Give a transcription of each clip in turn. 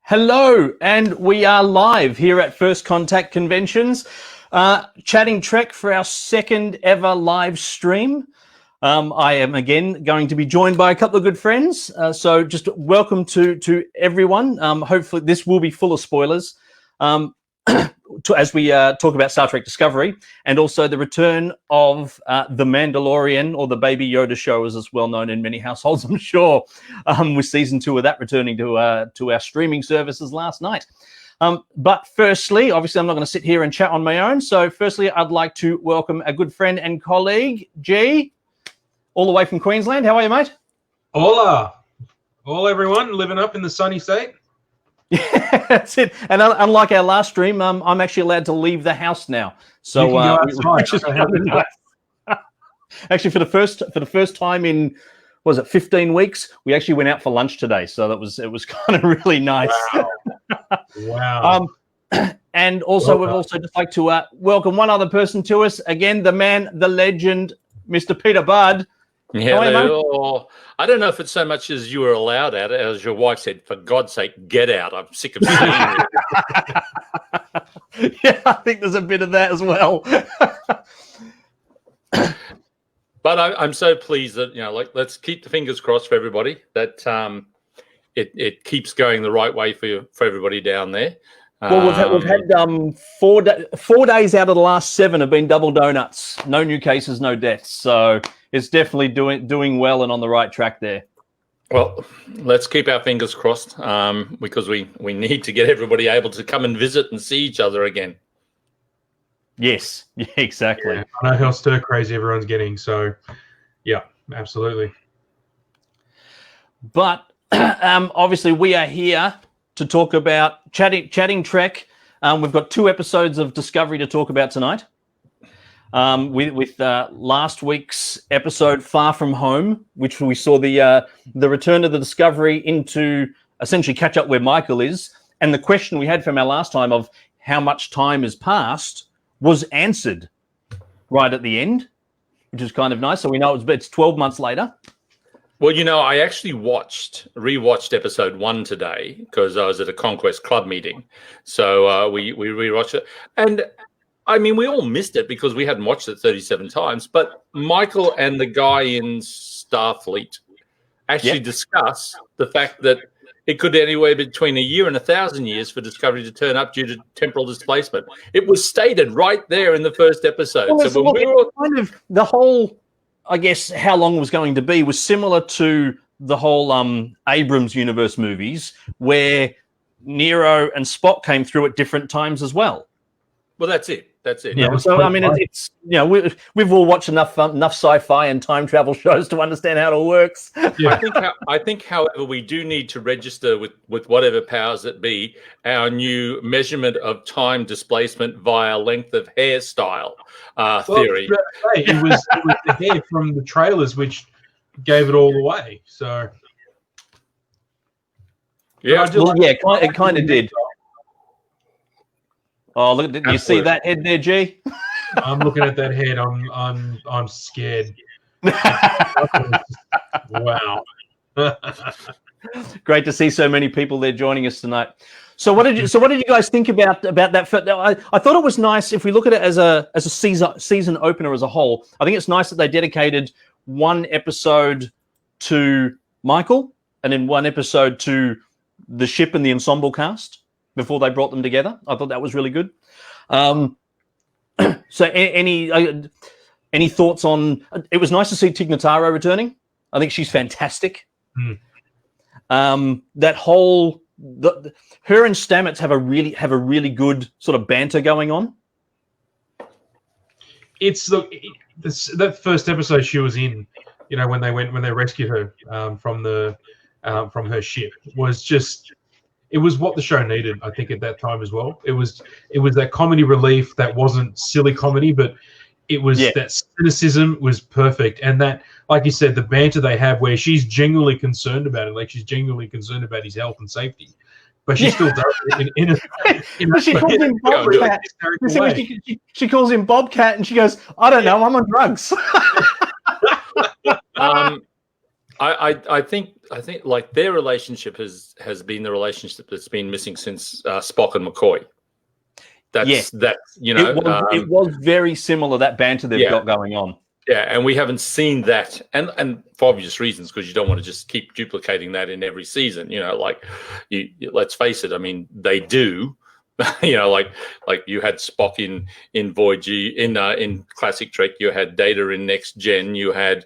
Hello, and we are live here at First Contact Conventions, chatting Trek for our second ever live stream. I am again going to be joined by a couple of good friends, so just welcome to everyone. Hopefully this will be full of spoilers as we talk about Star Trek Discovery and also the return of the Madolorian, or the Baby Yoda show, as it's well known in many households, I'm sure, with season 2 of that returning to our streaming services last night. But firstly, obviously, I'm not going to sit here and chat on my own. So firstly, I'd like to welcome a good friend and colleague, G, all the way from Queensland. How are you, mate? Hola. All everyone living up in the sunny state. Yeah, that's it. And unlike our last stream, I'm actually allowed to leave the house now. So you can go outside. Actually, for the first time in, what was it, 15 weeks, we actually went out for lunch today. So it was kind of really nice. Wow. And also, we'd also just like to welcome one other person to us. Again, the man, the legend, Mr. Peter Budd. Hello. I don't know if it's so much as you were allowed out, as your wife said, for God's sake, get out. I'm sick of seeing you. Yeah, I think there's a bit of that as well. But I'm so pleased that, let's keep the fingers crossed for everybody that it keeps going the right way for everybody down there. Well, we've had 4 days out of the last 7 have been double donuts. No new cases, no deaths. So it's definitely doing well and on the right track there. Well, let's keep our fingers crossed because we need to get everybody able to come and visit and see each other again. Yes, yeah, exactly. Yeah, I know how stir crazy everyone's getting. So, yeah, absolutely. But obviously, we are here to talk about chatting Trek. We've got 2 episodes of Discovery to talk about tonight. With last week's episode, Far From Home, which we saw the return of the Discovery into essentially catch up where Michael is, and the question we had from our last time of how much time has passed was answered right at the end, which is kind of nice. So we know it's 12 months later. Well, I actually rewatched episode 1 today because I was at a Conquest Club meeting. So we rewatched it. And I mean, we all missed it because we hadn't watched it 37 times. But Michael and the guy in Starfleet actually discuss the fact that it could be anywhere between a year and 1,000 years for Discovery to turn up due to temporal displacement. It was stated right there in the first episode. Well, so kind of the whole, I guess, how long it was going to be was similar to the whole Abrams universe movies, where Nero and Spock came through at different times as well. Well, that's it. Yeah. So I mean, it's we've all watched enough sci-fi and time travel shows to understand how it all works. Yeah. I think, however, we do need to register with whatever powers that be our new measurement of time displacement via length of hairstyle theory. It was the hair from the trailers which gave it all away. So yeah, it kind of did. Oh, look! Did you see that head there, G? I'm looking at that head. I'm scared. Wow! Great to see so many people there joining us tonight. So, what did you guys think about that? I thought it was nice if we look at it as a season opener as a whole. I think it's nice that they dedicated 1 episode to Michael and then 1 episode to the ship and the ensemble cast before they brought them together. I thought that was really good. So any thoughts on it? Was nice to see Tig Notaro returning. I think she's fantastic. That whole her and Stamets have a really good sort of banter going on. It's that first episode she was in, when they rescued her from her ship, was just. It was what the show needed, I think, at that time as well. It was that comedy relief that wasn't silly comedy, but it was that cynicism was perfect. And that, like you said, the banter they have where she's genuinely concerned about it, like she's genuinely concerned about his health and safety, but she still does it she calls him Bobcat. She calls him Bobcat, and she goes, "I don't know, I'm on drugs." I think like their relationship has been the relationship that's been missing since Spock and McCoy. That's it was very similar, that banter they've got going on. Yeah, and we haven't seen that, and for obvious reasons, because you don't want to just keep duplicating that in every season. Like let's face it. I mean, they do. Like you had Spock in Void G, in Classic Trek. You had Data in Next Gen. You had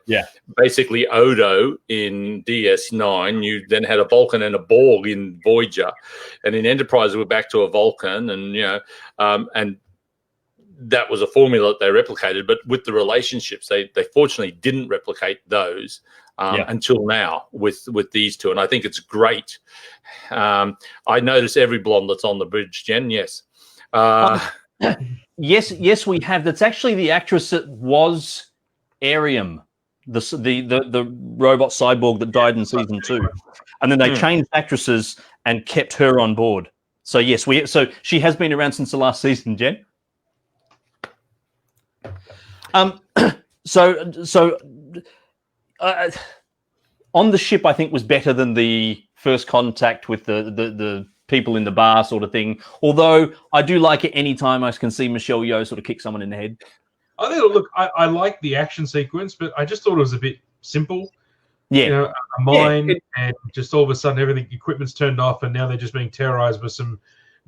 basically Odo in DS9. You then had a Vulcan and a Borg in Voyager, and in Enterprise we're back to a Vulcan, and and that was a formula that they replicated. But with the relationships, they fortunately didn't replicate those until now with these two, and I think it's great. I notice every blonde that's on the bridge, Jen. Yes. Yes, we have. That's actually the actress that was Arium, the robot cyborg that died in season 2, and then they changed actresses and kept her on board. So yes, so she has been around since the last season, Jen. So on the ship, I think was better than the first contact with the people in the bar sort of thing. Although I do like it anytime I can see Michelle Yeoh sort of kick someone in the head. I think, I like the action sequence, but I just thought it was a bit simple. Yeah, a mine, and just all of a sudden equipment's turned off, and now they're just being terrorized by some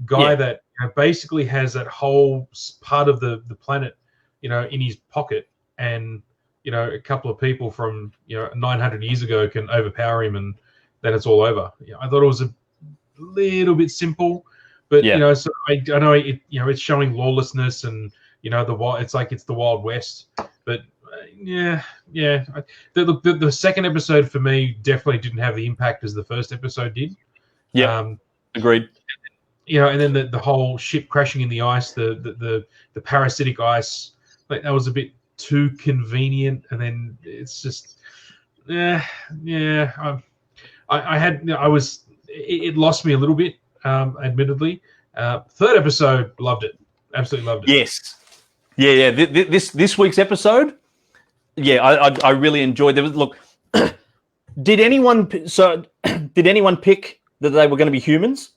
guy that basically has that whole part of the planet, in his pocket, and a couple of people from 900 years ago can overpower him, and then it's all over. I thought it was a little bit simple, but so I know it's showing lawlessness, and it's the Wild West, but the second episode for me definitely didn't have the impact as the first episode did. Agreed. And then the whole ship crashing in the ice, the parasitic ice, like that was a bit too convenient, and then it's just it lost me a little bit, admittedly. Third episode, loved it, absolutely loved it. Yes, this week's episode, I really enjoyed it. Look, did anyone pick that they were going to be humans?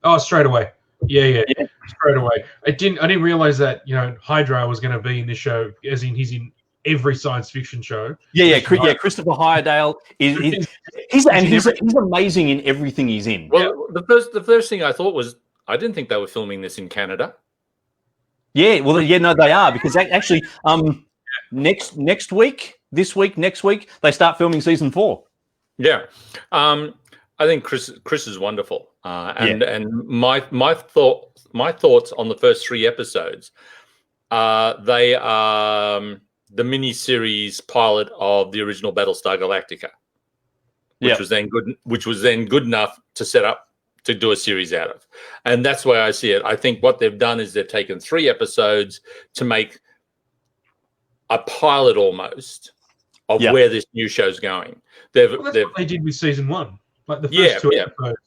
Oh, straight away. Yeah, straight away. I didn't realize that Hydra was going to be in this show, as in he's in every science fiction show. Christopher Heyerdahl he's amazing in everything he's in. Well, the first thing I thought was, I didn't think they were filming this in Canada. No, they are, because actually next week, next week they start filming season 4. Yeah. I think Chris is wonderful, and my thoughts on the first 3 episodes. They are the mini-series pilot of the original Battlestar Galactica, which was then good enough to set up to do a series out of, and that's why I see it. I think what they've done is they've taken 3 episodes to make a pilot almost of where this new show's going. That's what they did with season 1. Like the first 2 episodes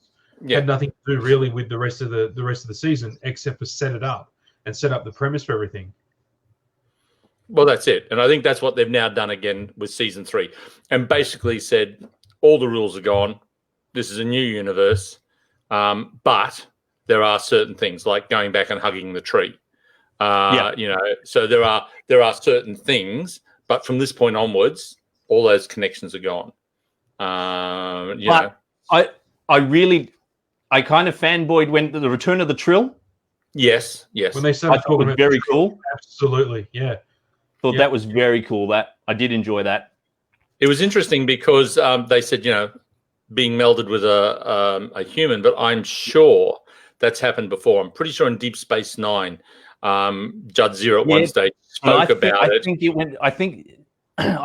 had nothing to do really with the rest of the season, except for set it up and set up the premise for everything. Well, that's it, and I think that's what they've now done again with season 3, and basically said all the rules are gone. This is a new universe, but there are certain things like going back and hugging the tree. So there are certain things, but from this point onwards, all those connections are gone. I kind of fanboyed when the return of the Trill. Yes. When they started talking about very cool. Absolutely, yeah. Thought that was very cool. That I did enjoy that. It was interesting because they said, being melded with a human, but I'm sure that's happened before. I'm pretty sure in Deep Space Nine, Judd Zero at one stage spoke about it. I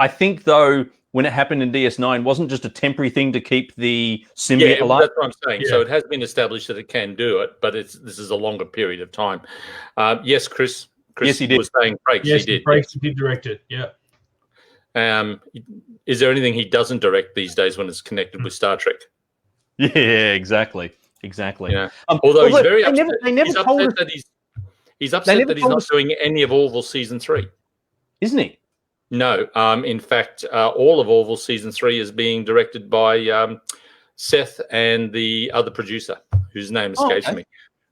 think though, when it happened in DS9, wasn't just a temporary thing to keep the symbiote alive. That's what I'm saying. Yeah. So it has been established that it can do it, but this is a longer period of time. Yes, Chris. Yes, he did. Was saying Frakes. Yes, he did. Frakes did direct it. Yeah. Is there anything he doesn't direct these days when it's connected with Star Trek? Yeah, exactly. Yeah. Although he's very upset. He's upset that he's not doing any of Orville season 3. Isn't he? No. In fact, all of Orville season 3 is being directed by Seth and the other producer, whose name escapes me.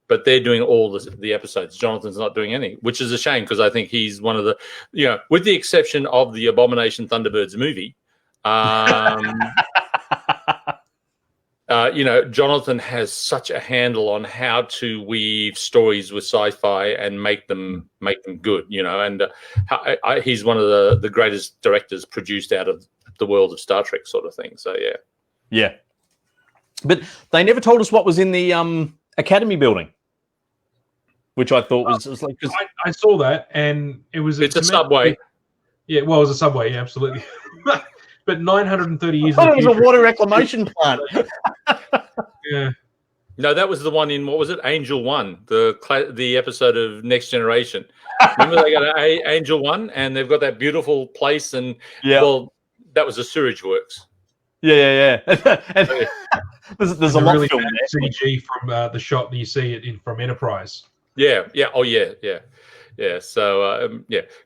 But they're doing all the episodes. Jonathan's not doing any, which is a shame because I think he's one of the, with the exception of the Abomination Thunderbirds movie, Jonathan has such a handle on how to weave stories with sci-fi and make them good, and he's one of the greatest directors produced out of the world of Star Trek sort of thing. So, yeah. Yeah. But they never told us what was in the Academy building, which I thought was like... I saw that, and it was... It's a subway. Yeah, well, it was a subway, yeah, absolutely. But 930 years... I thought it was a water reclamation plant. Yeah. No, that was the one in, what was it? Angel 1, the episode of Next Generation. Remember they got Angel 1, and they've got that beautiful place, and, well, that was the sewage works. Yeah. And there's a lot really of film there. CG from the shot that you see it from Enterprise. Yeah. Oh, yeah. So,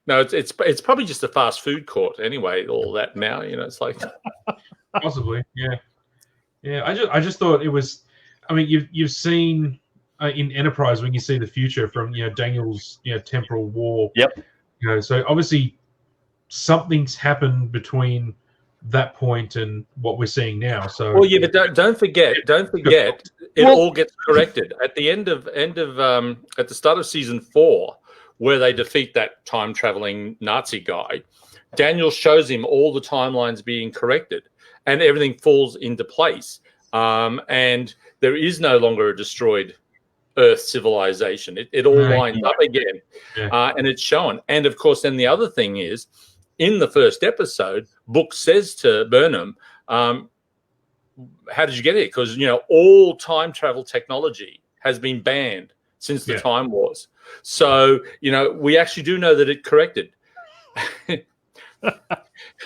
no, it's probably just a fast food court anyway. All that now, it's like possibly, yeah. I just thought it was. I mean, you've seen in Enterprise when you see the future from Daniel's temporal war. Yep. So obviously something's happened between that point and what we're seeing now. So well, yeah, but don't forget, it all gets corrected at the end of at the start of season 4, where they defeat that time traveling Nazi guy. Daniel shows him all the timelines being corrected, and everything falls into place. And there is no longer a destroyed Earth civilization. It all lines up again, and it's shown. And of course, then the other thing is, in the first episode, Book says to Burnham, how did you get here? Because, all time travel technology has been banned since the Time Wars. So, we actually do know that it corrected.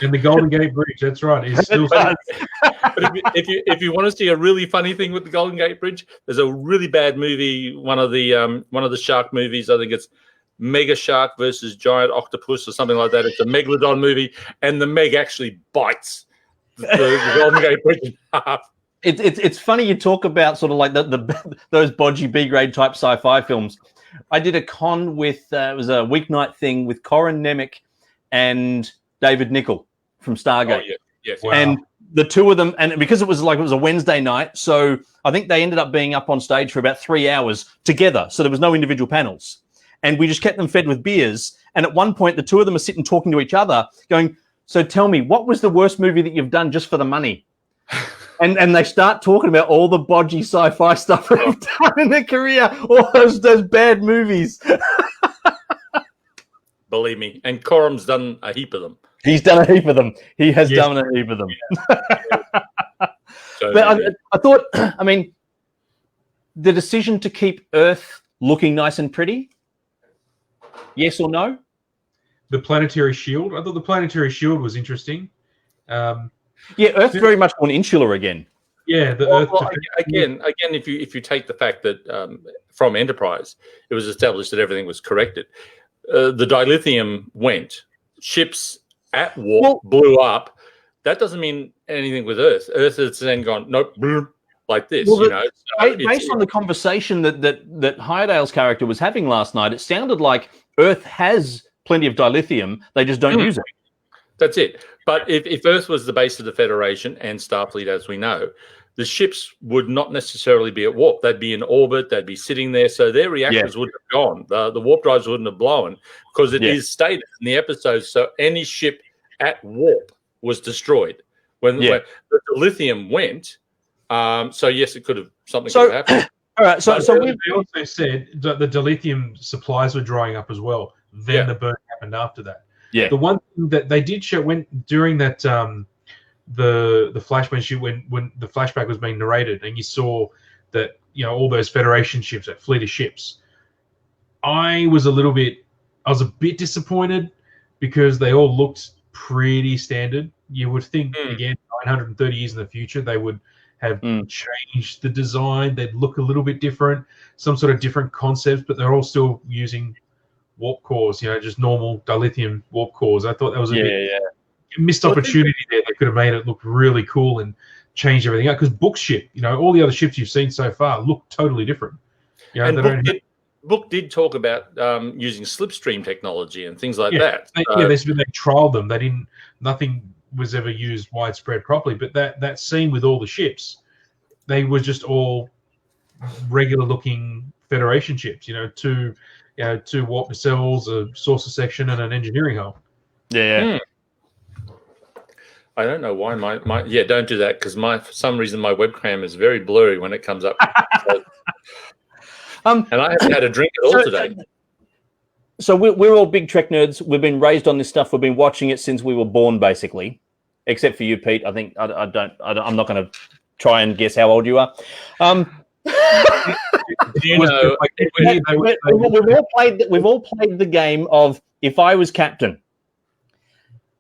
And the Golden Gate Bridge, that's right. It's still but if you want to see a really funny thing with the Golden Gate Bridge, there's a really bad movie, one of the shark movies. I think it's Mega Shark versus Giant Octopus or something like that. It's a Megalodon movie, and the Meg actually bites the Golden Gate Bridge in half. It's funny you talk about sort of like those bodgy B-grade type sci-fi films. I did a con with it was a weeknight thing with Corin Nemec and David Nichol from Stargate. Oh, yeah. Yes. Wow. And the two of them, and because it was a Wednesday night, so I think they ended up being up on stage for about 3 hours together. So there was no individual panels. And we just kept them fed with beers. And at one point, the two of them are sitting talking to each other, going, so tell me, what was the worst movie that you've done just for the money? And they start talking about all the bodgy sci-fi stuff they've done in their career, all those bad movies. Believe me. And Coram's done a heap of them. He's done a heap of them. He has done a heap of them. So, but I thought, the decision to keep Earth looking nice and pretty, yes or no? The planetary shield. I thought the planetary shield was interesting. Earth's very much gone insular again. Yeah, Earth. Again, if you take the fact that from Enterprise, it was established that everything was corrected. The dilithium went. Ships at warp blew up. That doesn't mean anything with Earth. Earth has then gone nope, like this. Based on the conversation that Hyerdale's character was having last night, it sounded like Earth has plenty of dilithium. They just don't use it. That's it. But if Earth was the base of the Federation and Starfleet, as we know, the ships would not necessarily be at warp. They'd be in orbit. They'd be sitting there. So their reactors wouldn't have gone. The warp drives wouldn't have blown because it is stated in the episode. So any ship at warp was destroyed. When the lithium went, so yes, it could have something could have happened. All right. So they also said that the dilithium supplies were drying up as well. Then the burn happened after that. Yeah. The one thing that they did show during that the flashback when the flashback was being narrated, and you saw that all those Federation ships, that fleet of ships. I was a bit disappointed because they all looked pretty standard. You would think again, 930 years in the future, they would have changed the design. They'd look a little bit different, some sort of different concepts, but they're all still using warp cores, just normal dilithium warp cores. I thought that was a missed Well, opportunity there. They could have made it look really cool and changed everything up, because Book ship, all the other ships you've seen so far look totally different. And Book did talk about using slipstream technology and things like that. They trialed them. They didn't. Nothing was ever used widespread properly. But that scene with all the ships, they were just all regular looking Federation ships. Two warp nacelles, a saucer section, and an engineering hull. Yeah. I don't know why don't do that, because for some reason my webcam is very blurry when it comes up. And I haven't had a drink at all today. So we're all big Trek nerds. We've been raised on this stuff. We've been watching it since we were born, basically, except for you, Pete. I think I'm not going to try and guess how old you are. Do you know? We've all played the game of if I was captain.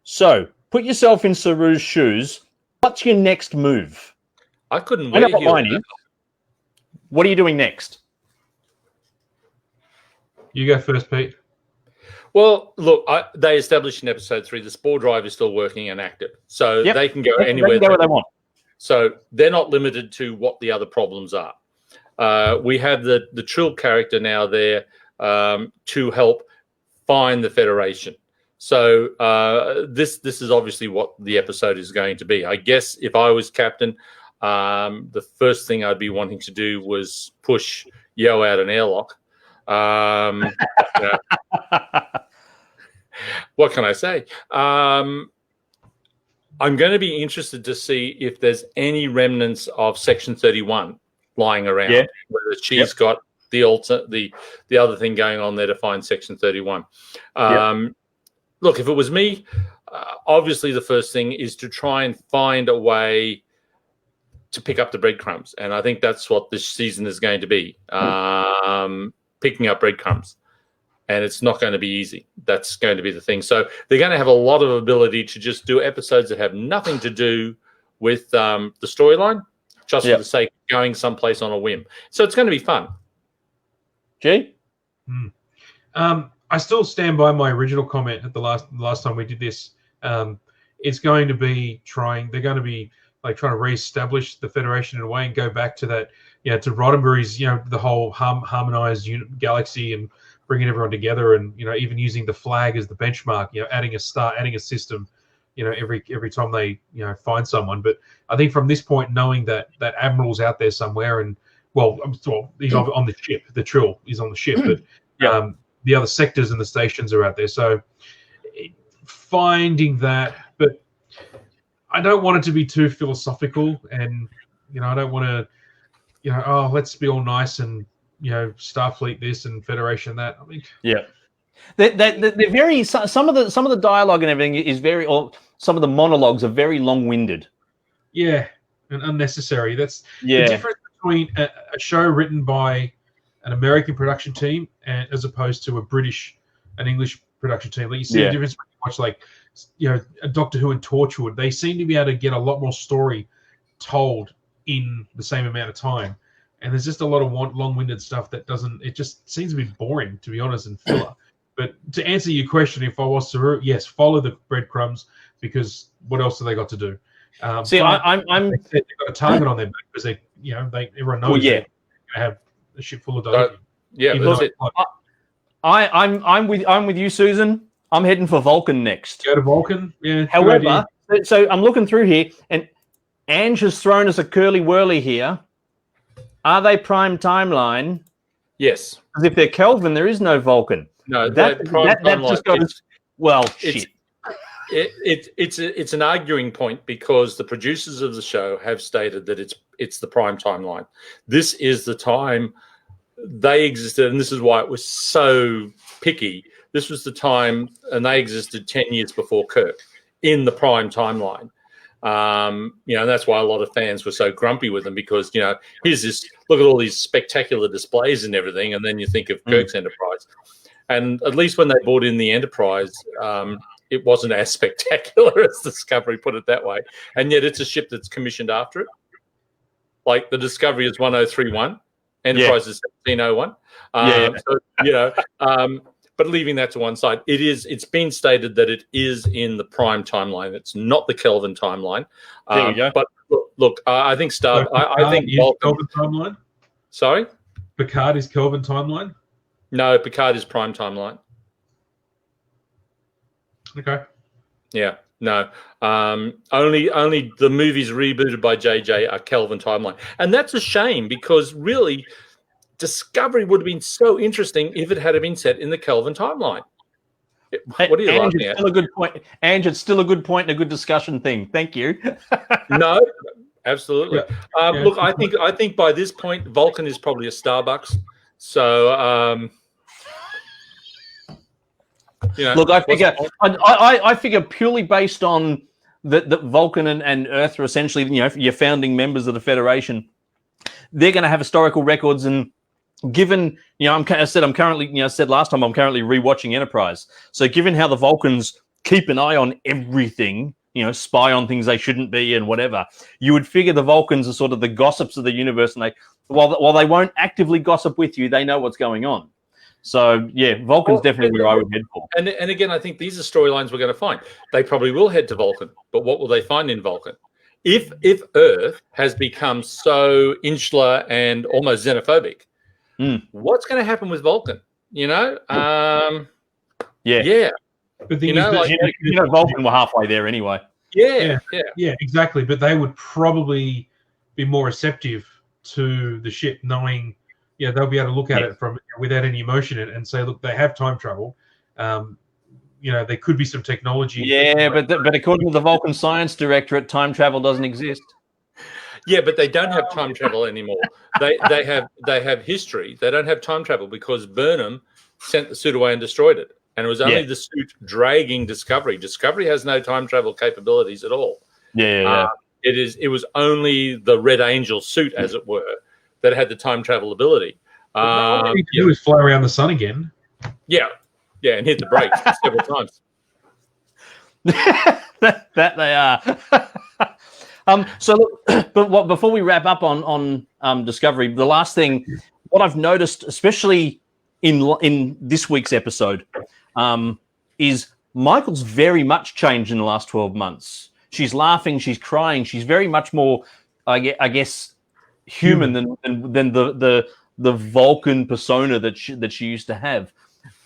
So put yourself in Saru's shoes. What's your next move? I couldn't I know wait what here. mine is. What are you doing next? You go first, Pete. Well, look, they established in episode 3 the spore drive is still working and active, so they can go anywhere they want. So they're not limited to what the other problems are. We have the Trill character now there to help find the Federation. So this is obviously what the episode is going to be. I guess if I was captain, the first thing I'd be wanting to do was push Yo out an airlock. What can I say? I'm going to be interested to see if there's any remnants of Section 31 lying around. Yeah. Whether she's got the other thing going on there to find Section 31. Look, if it was me, obviously the first thing is to try and find a way to pick up the breadcrumbs, and I think that's what this season is going to be. Picking up breadcrumbs, and it's not going to be easy. That's going to be the thing. So they're going to have a lot of ability to just do episodes that have nothing to do with the storyline, just for the sake of going someplace on a whim. So it's going to be fun. G? I still stand by my original comment at the last time we did this. It's going to be they're going to be like trying to reestablish the Federation in a way and go back to that, to Roddenberry's, the whole harmonized galaxy and bringing everyone together, and even using the flag as the benchmark, adding a star, adding a system, every time they find someone. But I think from this point, knowing that Admiral's out there somewhere, and he's on the ship, the Trill is on the ship, but the other sectors and the stations are out there. So finding that, but I don't want it to be too philosophical, and I don't want to, let's be all nice and Starfleet this and Federation that. I mean, they're very some of the dialogue and everything is very, or some of the monologues are very long-winded. Yeah, and unnecessary. That's the difference between a show written by an American production team and as opposed to an English production team. Like you see the difference when you watch, like, a Doctor Who and Torchwood. They seem to be able to get a lot more story told in the same amount of time. And there's just a lot of long-winded stuff that it just seems a bit boring, to be honest, and filler. But to answer your question, if I was Saru, yes, follow the breadcrumbs, because what else have they got to do? I'm they've got a target on their back because everyone knows they're going to have a ship full of dilithium. I'm with you, Susan. I'm heading for Vulcan next. Go to Vulcan. Yeah. However, so I'm looking through here, and Ange has thrown us a curly whirly here. Are they prime timeline? Yes. Because if they're Kelvin, there is no Vulcan. No, that just goes. Shit. It's an arguing point, because the producers of the show have stated that it's the prime timeline. This is the time they existed, and this is why it was so picky. This was the time, and they existed 10 years before Kirk in the prime timeline. And that's why a lot of fans were so grumpy with them, because, here's this, look at all these spectacular displays and everything, and then you think of Kirk's Enterprise. And at least when they brought in the Enterprise, it wasn't as spectacular as Discovery, put it that way. And yet it's a ship that's commissioned after it. Like the Discovery is 1031, Enterprise is 1701. But leaving that to one side, it's been stated that it is in the Prime timeline. It's not the Kelvin timeline. There you go. But look, I think Star. I think Kelvin timeline. Sorry, Picard is Kelvin timeline. No, Picard is Prime timeline. Okay. Yeah. No. Only the movies rebooted by JJ are Kelvin timeline, and that's a shame because really, Discovery would have been so interesting if it had been set in the Kelvin timeline. What are you laughing at? Still a good point. Ange, it's still a good point and a good discussion thing. Thank you. No, absolutely. Look, I think by this point, Vulcan is probably a Starbucks. So, look, I figure purely based on that Vulcan and Earth are essentially, your founding members of the Federation. They're going to have historical records, and given, I'm currently, I said last time, I'm currently rewatching Enterprise. So given how the Vulcans keep an eye on everything, spy on things they shouldn't be and whatever, you would figure the Vulcans are sort of the gossips of the universe, and while they won't actively gossip with you, they know what's going on. So yeah, Vulcan's definitely where I would head for. And again, I think these are storylines we're going to find. They probably will head to Vulcan, but what will they find in Vulcan? If Earth has become so insular and almost xenophobic, what's going to happen with Vulcan? Yeah. But Vulcan were halfway there anyway. Yeah, exactly. But they would probably be more receptive to the ship, knowing, they'll be able to look at it from without any emotion and say, look, they have time travel. There could be some technology. Yeah, but according to the Vulcan Science Directorate, time travel doesn't exist. Yeah, but they don't have time travel anymore. They have history. They don't have time travel because Burnham sent the suit away and destroyed it. And it was only the suit dragging Discovery. Discovery has no time travel capabilities at all. It was only the Red Angel suit, as it were, that had the time travel ability. All you need to do is fly around the sun again. Yeah, and hit the brakes several times. that they are. So look, but before we wrap up on Discovery, the last thing, what I've noticed, especially in this week's episode, is Michael's very much changed in the last 12 months. She's laughing, she's crying, she's very much more, I guess, human than the Vulcan persona that she used to have.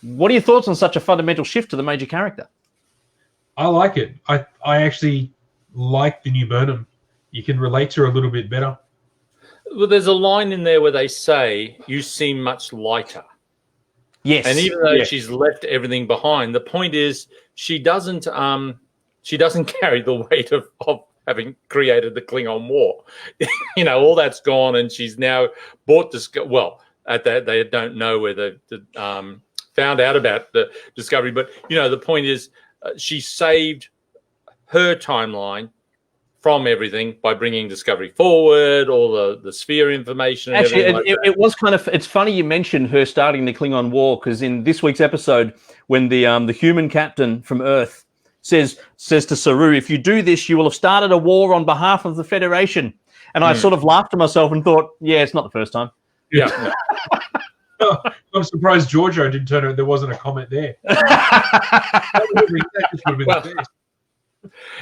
What are your thoughts on such a fundamental shift to the major character? I like it. I actually like the new Burnham. You can relate to her a little bit better. Well, there's a line in there where they say, "You seem much lighter." Yes. And even though she's left everything behind, the point is she doesn't carry the weight of having created the Klingon War. All that's gone, and she's now bought this. Well, at that they don't know where they found out about the Discovery, but the point is she saved her timeline from everything by bringing Discovery forward, all the sphere information. And actually, it was kind of. It's funny you mentioned her starting the Klingon War, because in this week's episode, when the human captain from Earth says to Saru, "If you do this, you will have started a war on behalf of the Federation." And I sort of laughed to myself and thought, "Yeah, it's not the first time." Yeah. I'm surprised Giorgio didn't turn it. There wasn't a comment there. That just would have been the best.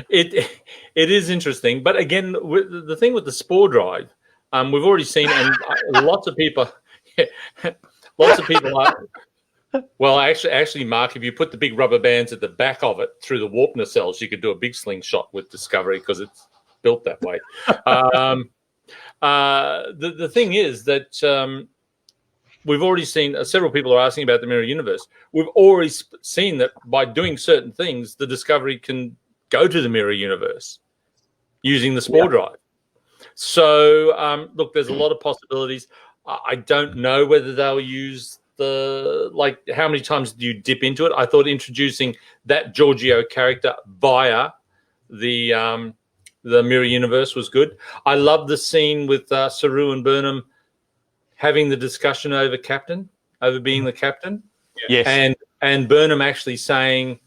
It is interesting, but again, the thing with the spore drive, we've already seen, and lots of people are. Well, actually, Mark, if you put the big rubber bands at the back of it through the warp nacelles, you could do a big slingshot with Discovery because it's built that way. The thing is that we've already seen, several people are asking about the mirror universe. We've already seen that by doing certain things, the Discovery can go to the mirror universe using the spore drive. So, look, there's a lot of possibilities. I don't know whether they'll use how many times do you dip into it? I thought introducing that Giorgio character via the mirror universe was good. I love the scene with Saru and Burnham having the discussion over being the captain. Yes. And Burnham actually saying,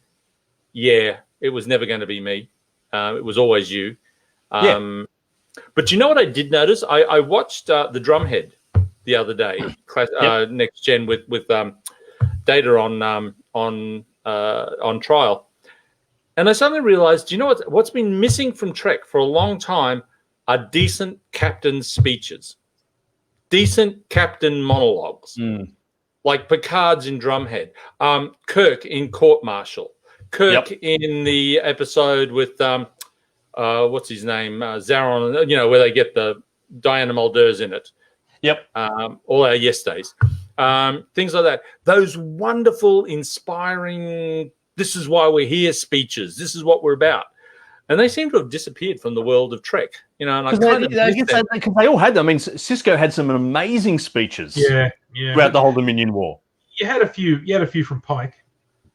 "Yeah, it was never going to be me. It was always you." But you know what I did notice? I watched the Drumhead the other day, Next Gen with Data on trial, and I suddenly realized, you know what's been missing from Trek for a long time are decent captain speeches, decent captain monologues, like Picard's in Drumhead, Kirk in Court Martial, Kirk in the episode with what's his name, Zaron, where they get the Diana Mulder's in it. Yep. All our yes days. Things like that. Those wonderful, inspiring, this is why we're here speeches. This is what we're about. And they seem to have disappeared from the world of Trek. And I kind of because they all had them. I mean, Cisco had some amazing speeches throughout the whole Dominion War. You had a few from Pike.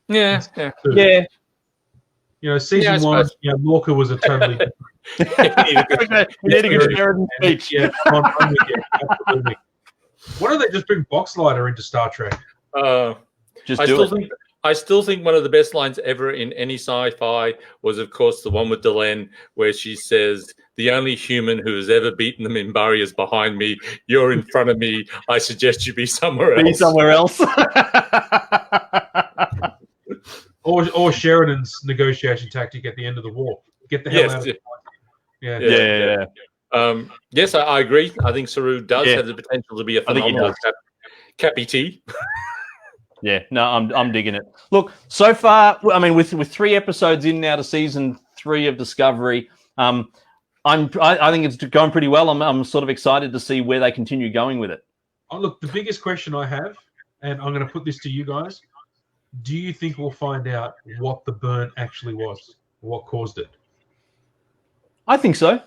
Yeah. Season one, Lorca was a totally you need a good Sheridan speech. Yeah, absolutely. Why don't they just bring Boxlighter into Star Trek? I still think one of the best lines ever in any sci-fi was, of course, the one with Delenn, where she says, "The only human who has ever beaten them in Barry is behind me. You're in front of me. I suggest you be somewhere else." Be somewhere else. Or Sheridan's negotiation tactic at the end of the war: get the hell out of it. Yeah. Yes, I agree. I think Saru does have the potential to be a phenomenal Cappy T. Yeah, no, I'm digging it. Look, so far, I mean, with 3 episodes in now to season 3 of Discovery, I think it's going pretty well. I'm sort of excited to see where they continue going with it. Oh, look, the biggest question I have, and I'm going to put this to you guys: do you think we'll find out what the burn actually was, what caused it? I think so.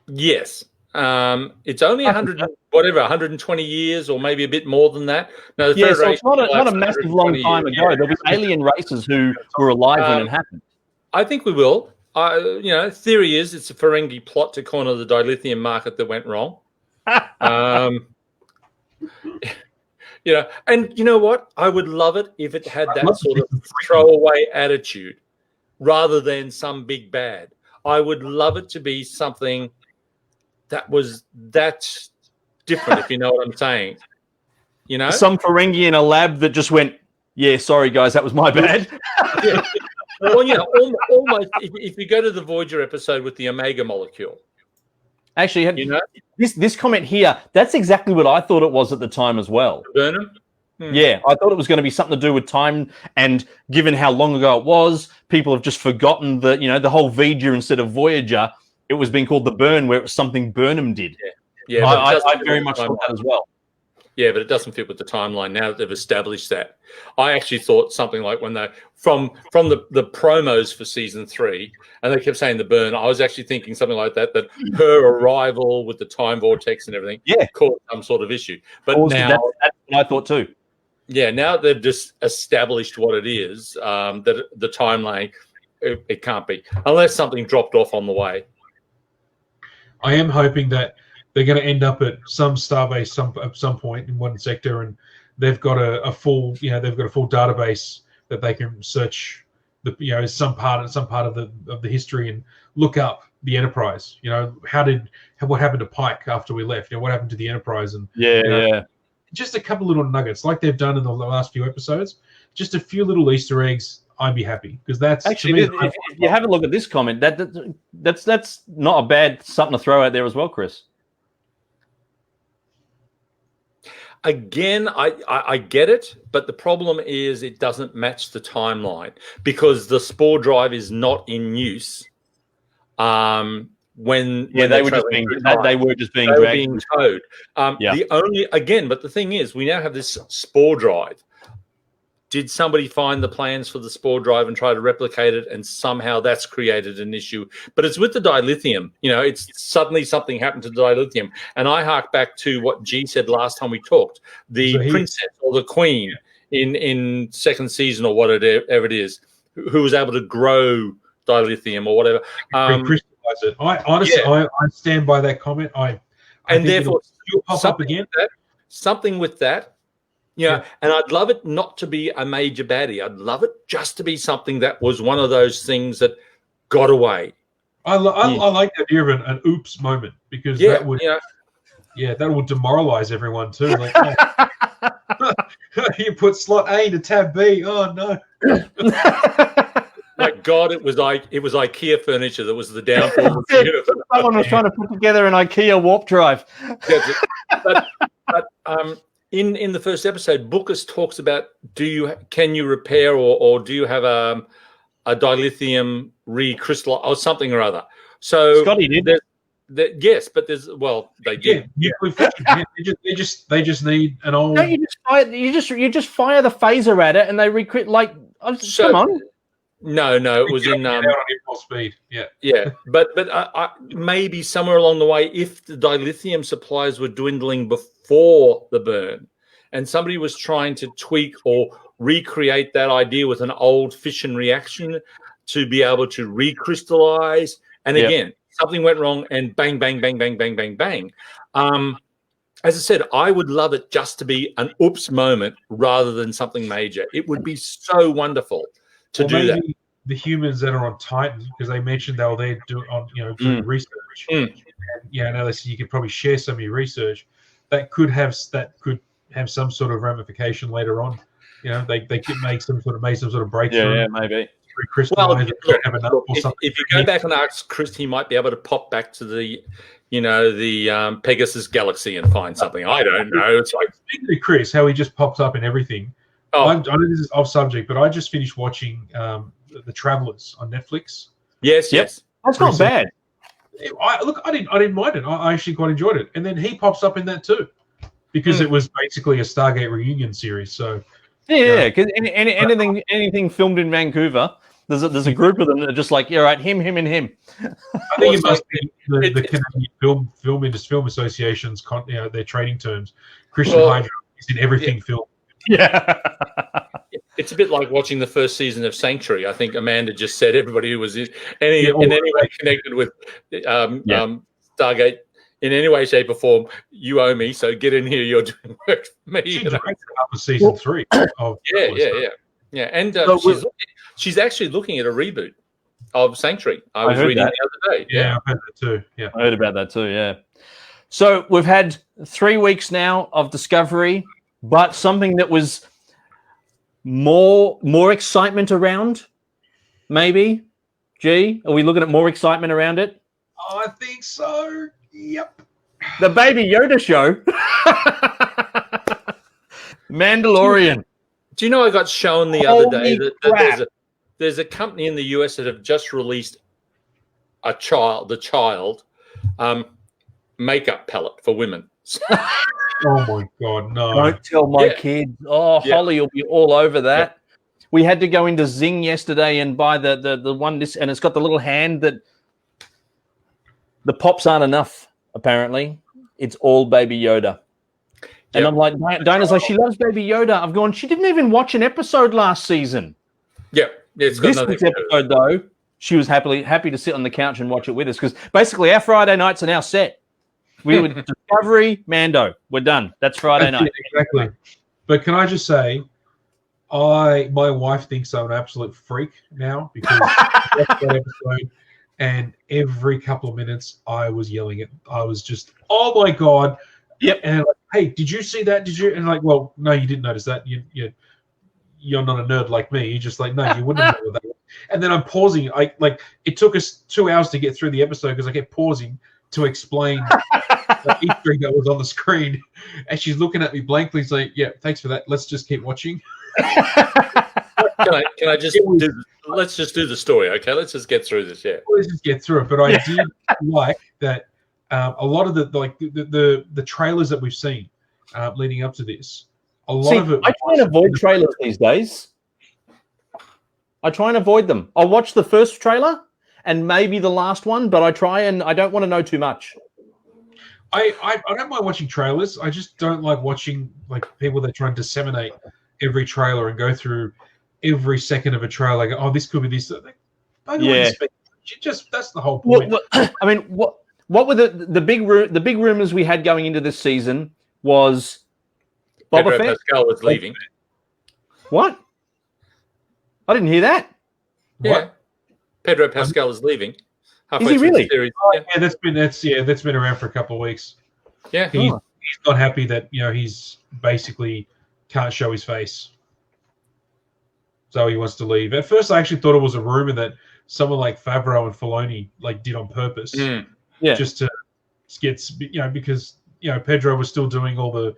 Yes. It's only 120 years, or maybe a bit more than that. No, so it's not a massive long time ago. There'll be alien races who were alive when it happened. I think we will. Theory is it's a Ferengi plot to corner the dilithium market that went wrong. And you know what? I would love it if it had that sort of throwaway attitude rather than some big bad. I would love it to be something that was that different, if you know what I'm saying. Some Ferengi in a lab that just went, "Yeah, sorry guys, that was my bad." Well, almost. If you go to the Voyager episode with the Omega molecule, actually, this comment here, that's exactly what I thought it was at the time as well. Burnham. Yeah, I thought it was going to be something to do with time, and given how long ago it was, people have just forgotten that the whole Voyager instead of Voyager. It was being called the Burn, where it was something Burnham did. Yeah. I very much thought that as well. Yeah, but it doesn't fit with the timeline now that they've established that. I actually thought something like when they from the promos for season 3, and they kept saying the Burn. I was actually thinking something like that her arrival with the time vortex and everything caused some sort of issue. But now that's what I thought too. Yeah, now they've just established what it is. That the timeline it can't be unless something dropped off on the way. I am hoping that they're going to end up at some starbase at some point in one sector, and they've got a full database that they can search some part of the history and look up the Enterprise. What happened to Pike after we left? What happened to the Enterprise? And just a couple little nuggets like they've done in the last few episodes. Just a few little Easter eggs. I'd be happy because that's actually. If you have a look at this comment, that's not a bad something to throw out there as well, Chris. Again, I get it, but the problem is it doesn't match the timeline because the spore drive is not in use. When they were just being towed. But the thing is, we now have this spore drive. Did somebody find the plans for the spore drive and try to replicate it, and somehow that's created an issue? But it's with the dilithium. It's suddenly something happened to the dilithium. And I hark back to what G said last time we talked. The princess or the queen in second season or whatever it is, who was able to grow dilithium or whatever. Crystallize it. I honestly stand by that comment. And therefore, pop up again. Something with that. And I'd love it not to be a major baddie. I'd love it just to be something that was one of those things that got away. I like the idea of an oops moment because that would Yeah, that will demoralize everyone too. Like, oh, you put slot A into tab B. Oh no! My God, it was IKEA furniture that was the downfall of the universe. Someone was trying to put together an IKEA warp drive. but in the first episode, Bookus talks about can you repair or do you have a dilithium recrystal or something or other? So Scotty did. Yes, but they did. Yeah. They just need an old. No, you just fire the phaser at it and they recruit like. Come on. No, it was in on impulse speed. Yeah, but maybe somewhere along the way, if the dilithium supplies were dwindling before the burn, and somebody was trying to tweak or recreate that idea with an old fission reaction to be able to recrystallize, and again, something went wrong, and bang, bang, bang, bang, bang, bang, bang. As I said, I would love it just to be an oops moment rather than something major. It would be so wonderful to do that. The humans that are on Titan, because they mentioned they were there doing research. And, now they said you could probably share some of your research. That could have some sort of ramification later on. They could make some sort of breakthrough. Yeah, maybe. If you go back and ask Chris, he might be able to pop back to the Pegasus galaxy and find something. I don't know. It's like speaking to Chris, how he just pops up in everything. I know this is off subject, but I just finished watching The Travelers on Netflix. Yes. That's not bad. I didn't mind it. I actually quite enjoyed it. And then he pops up in that too, because it was basically a Stargate reunion series. So because anything filmed in Vancouver, there's a group of them that are just like, right, him, and him. I think it must be the Canadian Film Association's their trading terms. Christian Hydra is in everything film. Yeah. It's a bit like watching the first season of Sanctuary. I think Amanda just said everybody who was in any way connected with Stargate in any way, shape, or form, you owe me. So get in here. You're doing work for me. She directed up to season 3. Yeah. And she's actually looking at a reboot of Sanctuary. I was reading the other day. Yeah, I've heard that too. Yeah, I heard about that too. Yeah. So we've had 3 weeks now of Discovery, but something that was more excitement around, maybe. G, are we looking at more excitement around it? I think so. Yep. The Baby Yoda show. Mandalorian. Do you know I got shown the other day that there's a company in the US that have just released the child makeup palette for women. Oh my God, no. Don't tell my kids. Holly will be all over that. Yeah. We had to go into Zing yesterday and buy the one and it's got the little hand that the pops aren't enough, apparently. It's all Baby Yoda. And I'm like, Dinah's like, she loves Baby Yoda. I've gone, she didn't even watch an episode last season. Yeah. It's got this week's episode, though, she was happy to sit on the couch and watch it with us because basically our Friday nights are now set. We were Discovery, Mando. We're done. That's Friday night. Exactly. But can I just say, my wife thinks I'm an absolute freak now because I watched that episode and every couple of minutes I was yelling I was just, oh my God. Yep. And like, hey, did you see that? Did you? And like, well, no, you didn't notice that. You're not a nerd like me. You're just like, no, you wouldn't have noticed that. And then I'm pausing. It took us 2 hours to get through the episode because I kept pausing to explain the Easter egg that was on the screen. And she's looking at me blankly. She's like, yeah, thanks for that. Let's just keep watching. Can I just let's just do the story, okay? Let's just get through this, Let's just get through it. But I did like that a lot of the trailers that we've seen leading up to this, a lot of it. I try and avoid trailers these days. I try and avoid them. I'll watch the first trailer and maybe the last one, but I don't want to know too much. I don't mind watching trailers. I just don't like watching people that try and disseminate every trailer and go through every second of a trailer. Like, oh, this could be this. That's the whole point. I mean, what were the big rumors we had going into this season was Pedro Pascal was leaving. What? I didn't hear that. Yeah. What? Pedro Pascal is leaving. Is he really? Series. That's been around for a couple of weeks. Yeah. He's not happy that he's basically can't show his face, so he wants to leave. At first, I actually thought it was a rumor that someone like Favreau and Filoni did on purpose, just to get because Pedro was still doing all the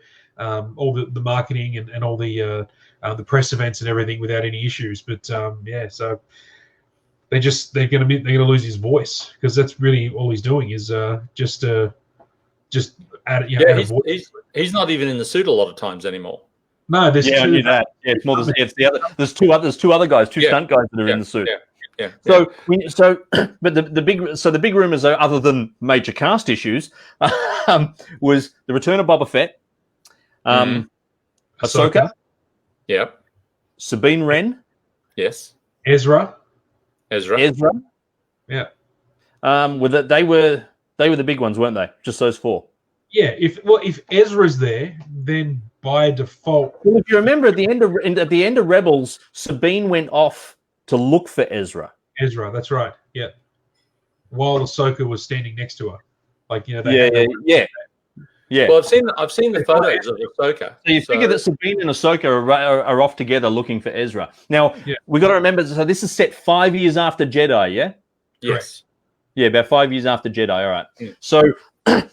marketing and all the press events and everything without any issues. But so they're gonna lose his voice, because that's really all he's doing is just add a voice. He's not even in the suit a lot of times anymore. No, there's I knew that. Yeah, it's more. It's the other. There's two other guys, stunt guys that are in the suit. Yeah. But the big rumors, other than major cast issues, was the return of Boba Fett, Ahsoka, Sabine Wren, yes, Ezra, yeah. They were the big ones, weren't they? Just those four. Yeah. If Ezra's there, then by default. Well, if you remember at the end of Rebels, Sabine went off to look for Ezra. That's right. Yeah. While Ahsoka was standing next to her, Yeah. Well, I've seen the photos of Ahsoka. So you figure that Sabine and Ahsoka are off together looking for Ezra. Now, we got to remember, so this is set 5 years after Jedi, yeah? Yes. Yeah, about 5 years after Jedi, all right. Yeah. So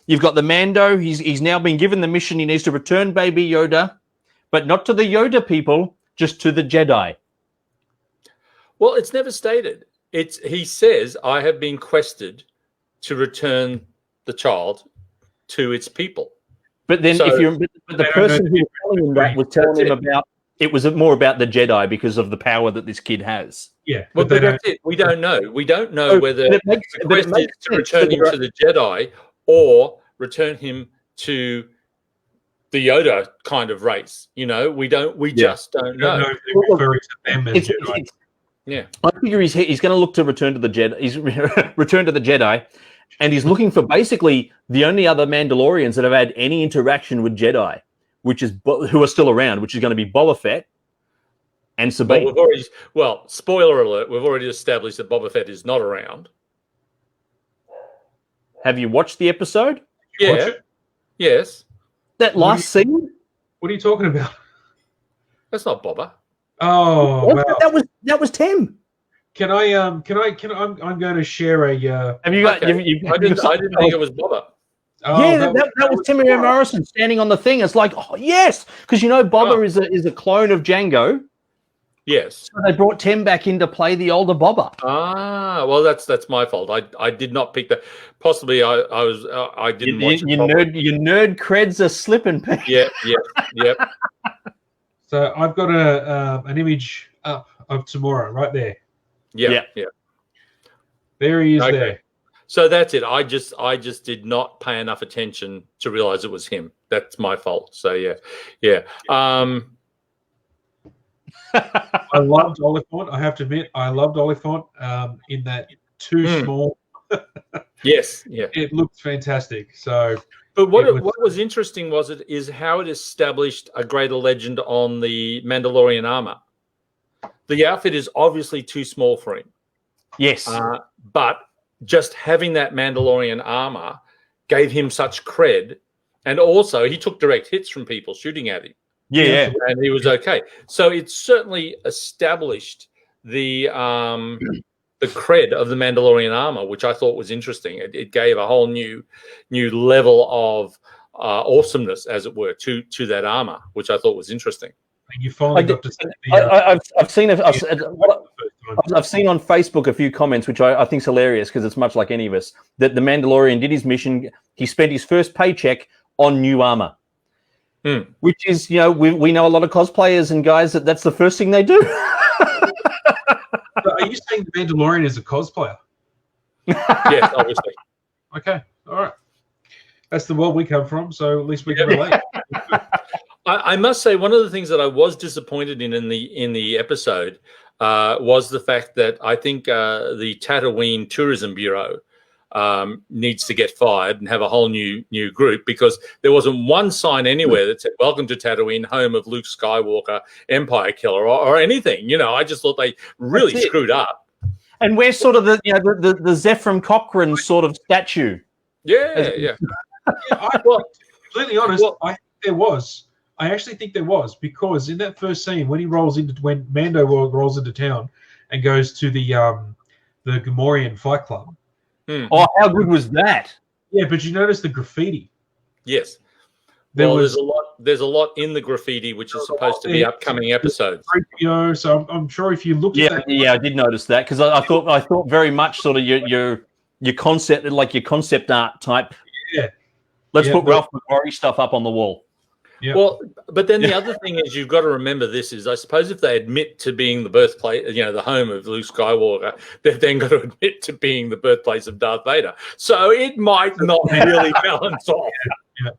you've got the Mando. He's now been given the mission. He needs to return Baby Yoda, but not to the Yoda people, just to the Jedi. Well, it's never stated. He says, I have been quested to return the child to its people. But then, but the person who was telling him that was telling him about it was more about the Jedi because of the power that this kid has. Yeah, but that's it. We don't know. We don't know whether the quest is to return him to the Jedi or return him to the Yoda kind of race. We don't. We just don't know. Yeah, I figure he's going to look to return to the Jedi. He's return to the Jedi, and he's looking for basically the only other Mandalorians that have had any interaction with Jedi, who are still around, which is going to be Boba Fett and Sabine. Well, spoiler alert: we've already established that Boba Fett is not around. Have you watched the episode? Yeah. Yes. That last scene. What are you talking about? That's not Boba. Oh, wow. That was Tim. I'm going to share a. Have you got? Okay. I didn't think it was Boba. Oh, yeah, that was Timothy Morrison standing on the thing. It's like, oh yes, because Boba is a clone of Jango. Yes. So they brought Tim back in to play the older Boba. Ah, well, that's my fault. I did not pick that. Possibly I didn't watch it. Your nerd creds are slipping. Yeah. So I've got an image up of tomorrow right there. Yeah. There he is there. So that's it. I just did not pay enough attention to realize it was him. That's my fault. So yeah. I loved Oliphant. I have to admit, I loved Oliphant. In that too small. Yes. Yeah. It looked fantastic. So. But what was interesting is how it established a greater legend on the Mandalorian armor. The outfit is obviously too small for him. Yes. But just having that Mandalorian armor gave him such cred. And also, he took direct hits from people shooting at him. Yeah. And he was okay. So it certainly established the cred of the Mandalorian armor, which I thought was interesting. It gave a whole new level of awesomeness, as it were, to that armor, which I thought was interesting. And you finally got to see I've seen on Facebook a few comments, which I think is hilarious because it's much like any of us, that the Mandalorian did his mission. He spent his first paycheck on new armor, which is, we know a lot of cosplayers and guys that's the first thing they do. Are you saying the Mandalorian is a cosplayer? Yes, obviously. Okay, all right. That's the world we come from, so at least we can relate. I must say, one of the things that I was disappointed in the episode was the fact that I think the Tatooine Tourism Bureau needs to get fired and have a whole new group, because there wasn't one sign anywhere that said "Welcome to Tatooine, home of Luke Skywalker, Empire Killer," or anything. I just thought they really screwed up. And we're sort of the Zephram Cochrane sort of statue. Yeah. Completely honest, I think there was. I actually think there was, because in that first scene when Mando rolls into town and goes to the Gamorrean Fight Club. Oh, how good was that? Yeah, but you notice the graffiti. Yes. There's a lot in the graffiti which is supposed to be upcoming episodes. So I'm sure if you look at that, I did notice that, because I thought very much sort of your concept, like your concept art type. Yeah. Let's put Ralph McQuarrie stuff up on the wall. Yeah. Well, but then the other thing is, you've got to remember this is, I suppose, if they admit to being the birthplace, the home of Luke Skywalker, they've then got to admit to being the birthplace of Darth Vader. So it might not really balance off. Yeah.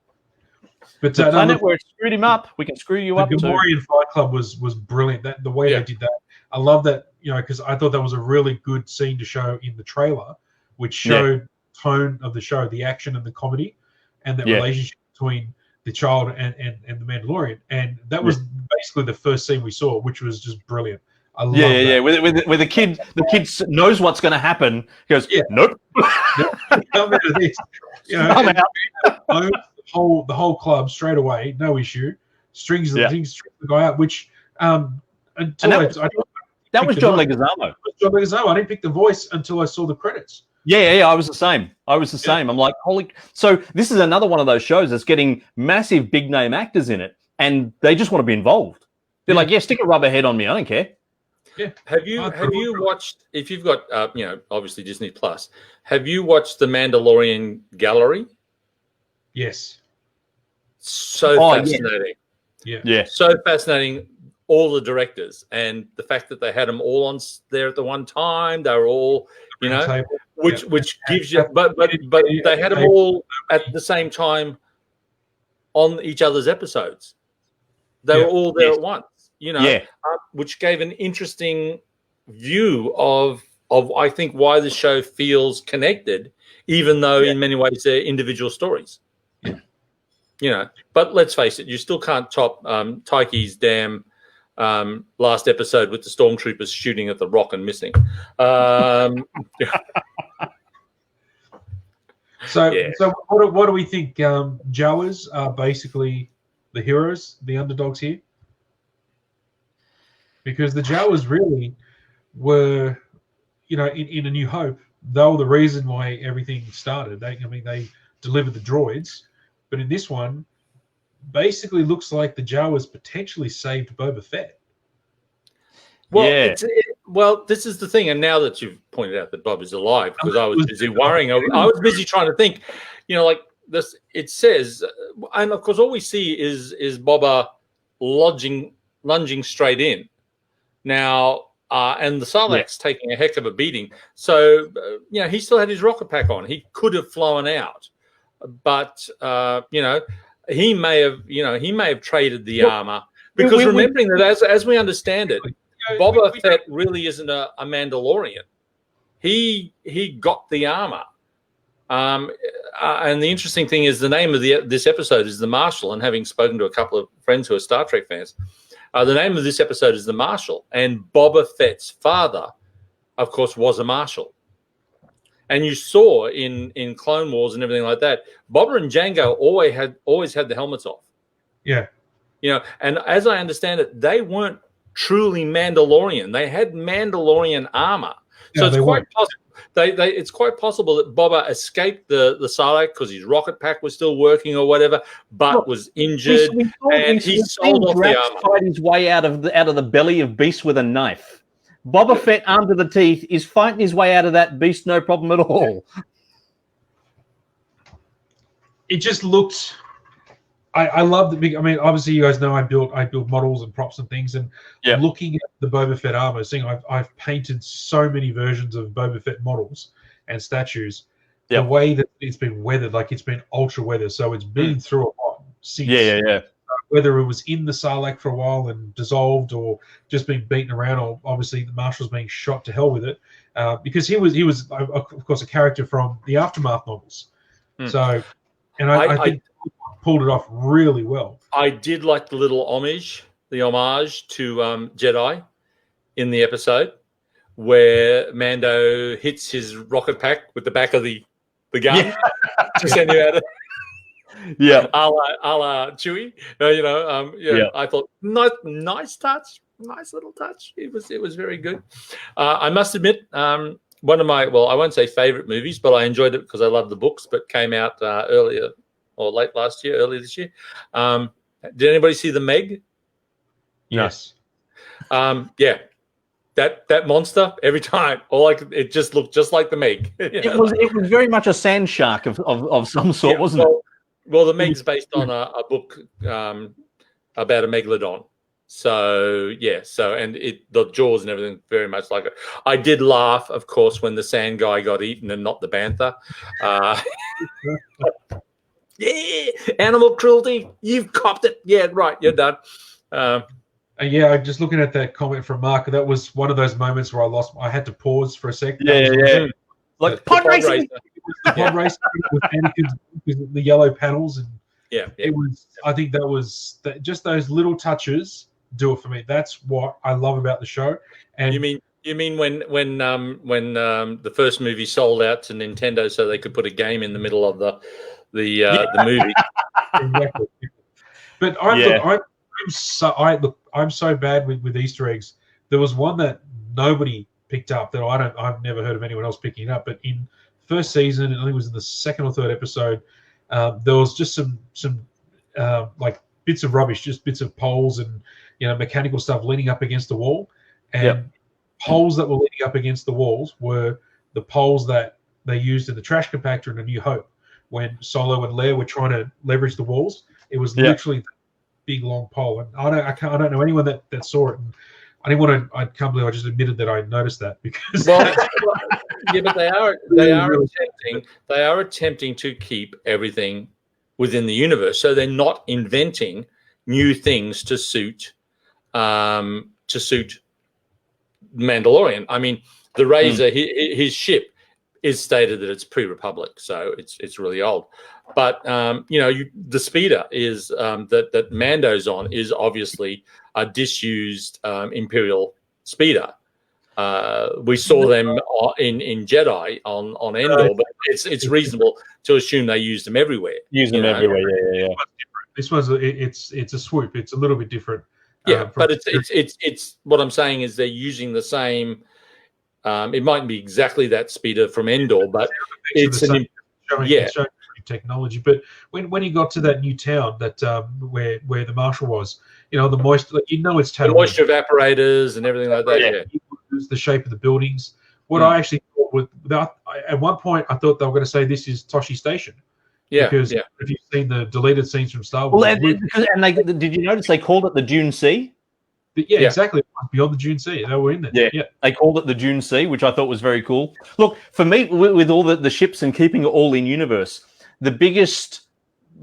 But the planet where it screwed him up, we can screw you up too. The Gamorrean Fight Club was brilliant. The way they did that, I love that. Because I thought that was a really good scene to show in the trailer, which showed tone of the show, the action and the comedy, and that relationship between the child and the Mandalorian. And that was basically the first scene we saw, which was just brilliant. I love that. Yeah. With the kid knows what's going to happen. He goes, nope. I'm out of this. I'm out. The whole club straight away, no issue. Strings the guy out, which that was John Leguizamo. John Leguizamo. I didn't pick the voice until I saw the credits. Yeah, I was the same. I'm like, holy. So this is another one of those shows that's getting massive big name actors in it, and they just want to be involved. They're like, stick a rubber head on me. I don't care. Yeah. Have you watched, if you've got obviously Disney Plus, have you watched the Mandalorian Gallery? Yes. So fascinating. Yeah. So fascinating. All the directors, and the fact that they had them all on there at the one time, they were all, which gives you, but they had them all at the same time on each other's episodes. They were all there at once, which gave an interesting view of I think why the show feels connected, even though in many ways they're individual stories. But let's face it, you still can't top Taiki's damn last episode with the stormtroopers shooting at the rock and missing. So what do we think? Jawas are basically the heroes, the underdogs here, because the Jawas really were, in A New Hope, they were the reason why everything started. They delivered the droids, but in this one, basically looks like the Jawas potentially saved Boba Fett. Well, this is the thing, and now that you've pointed out that Bob is alive, because I was busy worrying, I was busy trying to think, like this. It says, and of course, all we see is Boba lunging straight in. Now, and the Sarlacc's taking a heck of a beating. So, he still had his rocket pack on. He could have flown out, but he may have traded the armor, because remembering that as we understand it, Boba Fett really isn't a Mandalorian. He got the armor, and the interesting thing is the name of this episode is The Marshal. And having spoken to a couple of friends who are Star Trek fans, the name of this episode is The Marshal. And Boba Fett's father, of course, was a marshal. And you saw in Clone Wars and everything like that, Boba and Jango always had the helmets off. Yeah. And as I understand it, they weren't truly Mandalorian. They had Mandalorian armor. So it's quite possible. It's quite possible that Boba escaped the Sarlacc because his rocket pack was still working or whatever, but was injured, and he sold off the armor. Fight his way out of the belly of beast with a knife. Boba Fett, armed to the teeth, is fighting his way out of that beast, no problem at all. It just looked. I love the big. I mean, obviously, you guys know I build models and props and things, and looking at the Boba Fett armor, seeing I've painted so many versions of Boba Fett models and statues. The way that it's been weathered, like it's been ultra weathered, so it's been through a lot since. Whether it was in the Sarlacc for a while and dissolved, or just been beaten around, or obviously the Marshal's being shot to hell with it, because he was of course a character from the Aftermath novels. So, and I think pulled it off really well. I did like the little homage to Jedi in the episode, where Mando hits his rocket pack with the back of the gun to send you out of. Yeah. a la Chewie. I thought nice touch, nice little touch. It was very good. I must admit, one of my, I won't say favorite movies, but I enjoyed it because I love the books. But came out earlier or late last year, earlier this year. Did anybody see the Meg? Yes. Yeah. That monster every time, it just looked just like the Meg. It was very much a sand shark of some sort, wasn't it? Well, the Meg's based on a book about a megalodon. So and the jaws and everything very much like it. I did laugh, of course, when the sand guy got eaten and not the bantha. Yeah, animal cruelty. You've copped it. Yeah, right. You're done. I'm just looking at that comment from Mark. That was one of those moments where I had to pause for a second. Yeah. Like pod racing. The pod racing with Anakin's, the yellow panels, and it was. I think that was just those little touches do it for me. That's what I love about the show. And you mean when the first movie sold out to Nintendo so they could put a game in the middle of the movie? Exactly. But I'm so bad with Easter eggs. There was one that nobody picked up that I've never heard of anyone else picking up. But in first season, I think it was in the second or third episode, there was just some like bits of rubbish, just bits of poles and mechanical stuff leaning up against the wall, and poles that were leaning up against the walls were the poles that they used in the trash compactor in A New Hope when Solo and Leia were trying to leverage the walls. It was literally big long pole, and I don't know anyone that saw it. And I can't believe I just admitted that I noticed that because but they are attempting to keep everything within the universe, so they're not inventing new things to suit Mandalorian. I mean, the Razor, his ship is stated that it's pre-Republic, so it's really old. But the speeder is that Mando's on is obviously a disused Imperial speeder. We saw them in Jedi on Endor, but it's reasonable to assume they used them everywhere. Everywhere, yeah. This one's it's a swoop. It's a little bit different. But it's what I'm saying is they're using the same. It mightn't be exactly that speeder from Endor, but it's showing technology. But when he got to that new town that where the marshal was, the moisture, it's Tatooine. The moisture evaporators and everything like that. Yeah, the shape of the buildings. What I actually thought was at one point I thought they were going to say this is Toshi Station. Yeah, because if you've seen the deleted scenes from Star Wars, did you notice they called it the Dune Sea? Exactly. Beyond the Dune Sea, they were in there. Yeah, they called it the Dune Sea, which I thought was very cool. Look, for me, with all the ships and keeping it all in universe, the biggest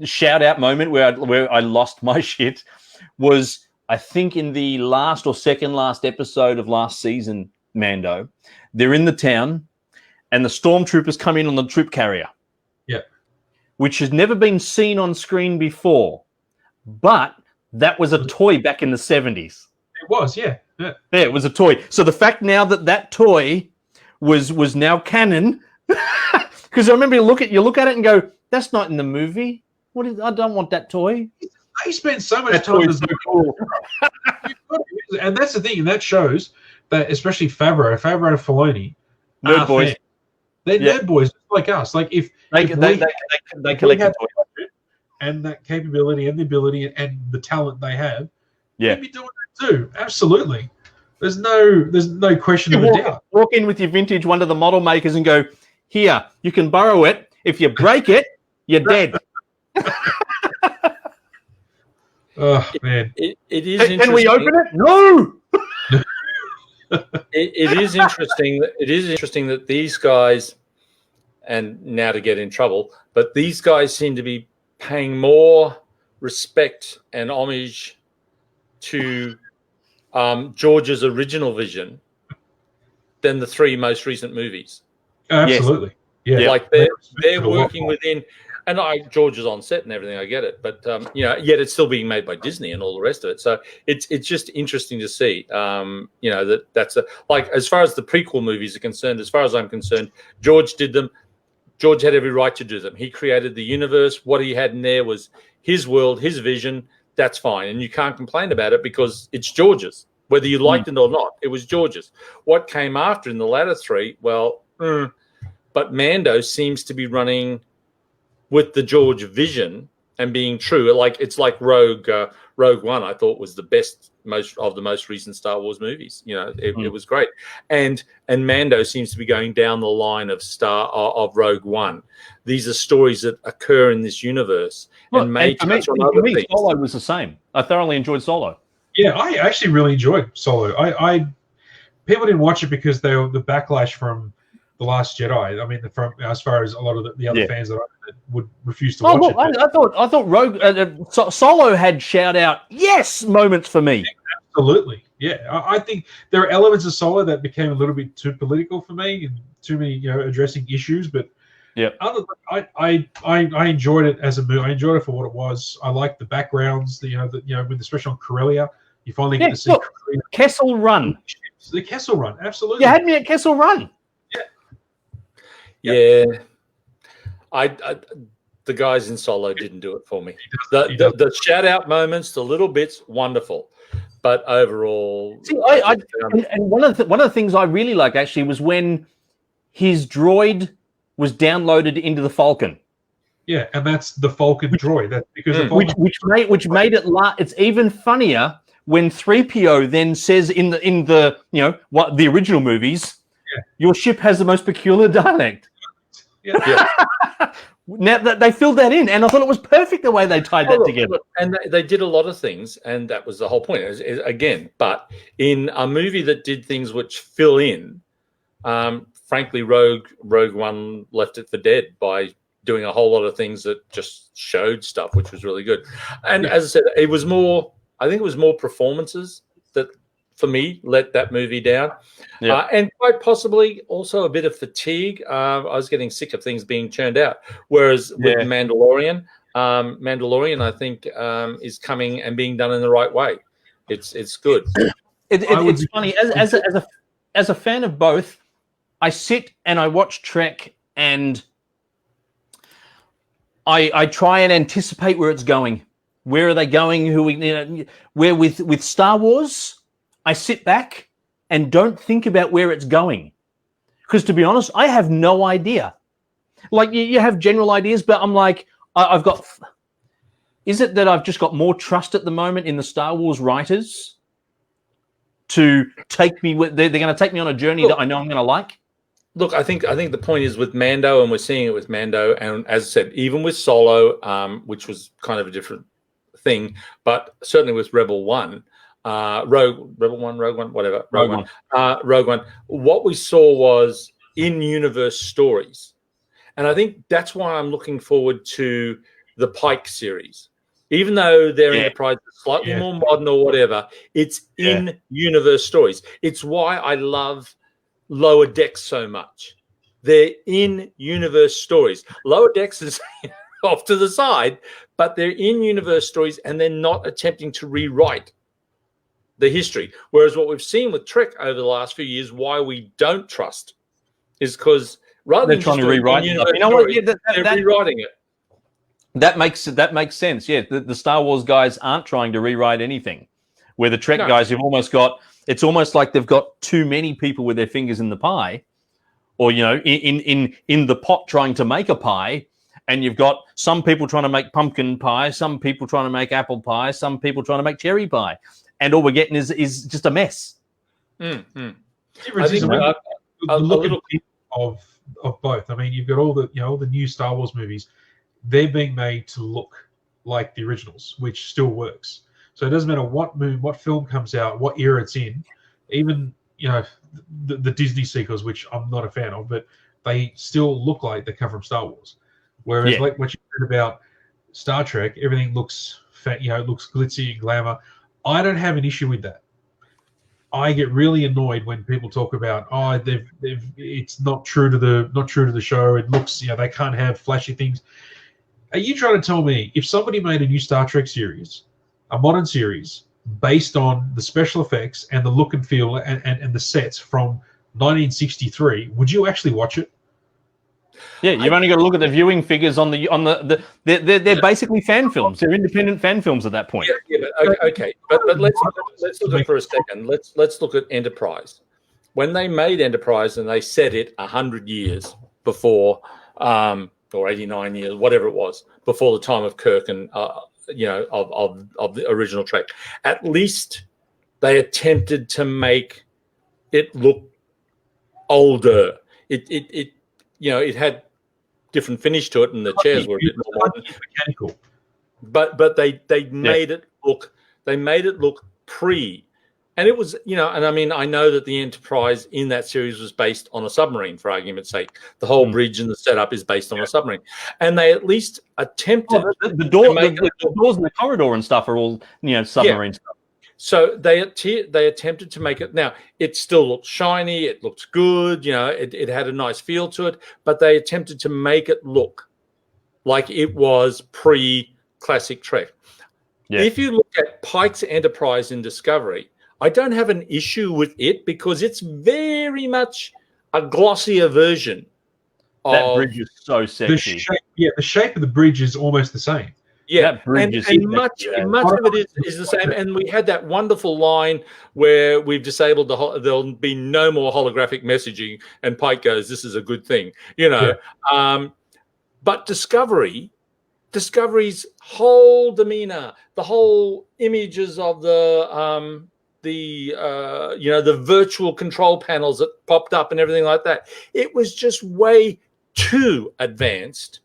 shout out moment where I lost my shit was, I think, in the last or second last episode of last season, Mando. They're in the town, and the stormtroopers come in on the troop carrier. Yeah. Which has never been seen on screen before. But that was a toy back in the 70s. It was, yeah. Yeah, it was a toy. So the fact now that toy was now canon, because I remember you look at it and go, that's not in the movie. I don't want that toy. They spent so much time. So cool. And that's the thing, and that shows that especially Favreau and Filoni, nerd boys. They're nerd boys like us. Like if they collect the toy and that capability and the ability and the talent they have, they'd be doing that too. Absolutely. There's no question of a doubt. Walk in with your vintage one of the model makers and go, here, you can borrow it. If you break it, you're dead. Oh man! It is interesting. Can we open it? No. It is interesting. It is interesting that these guys, and now to get in trouble, but these guys seem to be paying more respect and homage to George's original vision than the three most recent movies. Absolutely. Yes. Yeah. Like they're working within. And George is on set and everything. I get it, but yet it's still being made by Disney and all the rest of it. So it's just interesting to see. That's like as far as the prequel movies are concerned. As far as I'm concerned, George did them George had every right to do them. He created the universe. What he had in there was his world, his vision. That's fine. And you can't complain about it because it's George's. Whether you liked it or not, it was George's. What came after in the latter three, well, but Mando seems to be running with the George vision and being true. It's like Rogue One. I thought was the best, most recent Star Wars movies. It was great. And Mando seems to be going down the line of Rogue One. These are stories that occur in this universe and may touch on other things. Solo was the same. I thoroughly enjoyed Solo. Yeah, I actually really enjoyed Solo. People didn't watch it because they were the backlash from The Last Jedi. I mean, from as far as a lot of the other fans that I would refuse to watch it. I thought Rogue Solo had shout out yes moments for me. Absolutely, yeah. I think there are elements of Solo that became a little bit too political for me and too many addressing issues. But yeah, I enjoyed it as a movie. I enjoyed it for what it was. I liked the backgrounds. With especially on Corellia, you finally get to see Kessel Run. The Kessel Run, absolutely. You had me at Kessel Run. Yeah. The guys in Solo didn't do it for me. The shout out moments, the little bits, wonderful, but overall. See, and one of the things I really liked actually was when his droid was downloaded into the Falcon. Yeah, and that's the Falcon droid. That's because the Falcon which made it it's even funnier when 3PO then says in the what the original movies, your ship has the most peculiar dialect. Yeah. Now that they filled that in, and I thought it was perfect the way they tied that together. And they did a lot of things, and that was the whole point. Again, but in a movie that did things which fill in, frankly, Rogue One left it for dead by doing a whole lot of things that just showed stuff, which was really good. And as I said, it was more. I think it was more performances that, for me, let that movie down. Yeah. And quite possibly also a bit of fatigue. I was getting sick of things being churned out. Whereas with Mandalorian, I think, is coming and being done in the right way. It's good. It's funny. As a fan of both, I sit and I watch Trek and I try and anticipate where it's going. Where are they going? Where with Star Wars, I sit back and don't think about where it's going. Because to be honest, I have no idea. Like you have general ideas, but I'm like, I've got. Is it that I've just got more trust at the moment in the Star Wars writers to take me? They're going to take me on a journey that I know I'm going to like. Look, I think the point is with Mando, and we're seeing it with Mando, and as I said, even with Solo, which was kind of a different thing, but certainly with Rogue One, whatever. Rogue One. What we saw was in-universe stories, and I think that's why I'm looking forward to the Pike series. Even though their Enterprise is slightly more modern or whatever, it's in-universe stories. It's why I love Lower Decks so much. They're in-universe stories. Lower Decks is off to the side, but they're in-universe stories, and they're not attempting to rewrite the history. Whereas what we've seen with Trek over the last few years, why we don't trust, is because rather than trying to rewrite it, they're rewriting it. That makes sense. Yeah, the Star Wars guys aren't trying to rewrite anything. Where the Trek guys have almost got, it's almost like they've got too many people with their fingers in the pie, or in the pot trying to make a pie. And you've got some people trying to make pumpkin pie, some people trying to make apple pie, some people trying to make cherry pie, and all we're getting is just a mess. Mm-hmm. I think a little bit of both. I mean, you've got all the new Star Wars movies. They're being made to look like the originals, which still works. So it doesn't matter what film comes out, what era it's in. Even the Disney sequels, which I'm not a fan of, but they still look like they come from Star Wars. Whereas, like what you said about Star Trek, everything looks it looks glitzy and glamour. I don't have an issue with that. I get really annoyed when people talk about it's not true to the show. It looks they can't have flashy things. Are you trying to tell me if somebody made a new Star Trek series, a modern series, based on the special effects and the look and feel and the sets from 1963, would you actually watch it? Yeah, you've only got to look at the viewing figures on they're basically fan films. They're independent fan films at that point. But let's look at it for a second. Let's look at Enterprise. When they made Enterprise and they set it 100 years before, or 89 years, whatever it was, before the time of Kirk and of the original Trek, at least they attempted to make it look older. It had different finish to it, and the chairs were a bit more mechanical. But they made it look pre, and it was and I mean I know that the Enterprise in that series was based on a submarine, for argument's sake. The whole bridge and the setup is based on a submarine, and they at least attempted. The doors in the corridor and stuff are all submarine stuff. So they attempted to make it. Now it still looked shiny. It looked good. It had a nice feel to it. But they attempted to make it look like it was pre-classic Trek. Yeah. If you look at Pike's Enterprise in Discovery, I don't have an issue with it because it's very much a glossier version. That bridge is so sexy. The shape of the bridge is almost the same. Yeah, and much of it is the same. And we had that wonderful line where we've disabled there'll be no more holographic messaging, and Pike goes, "This is a good thing," But Discovery's whole demeanor, the whole images of the virtual control panels that popped up and everything like that, it was just way too advanced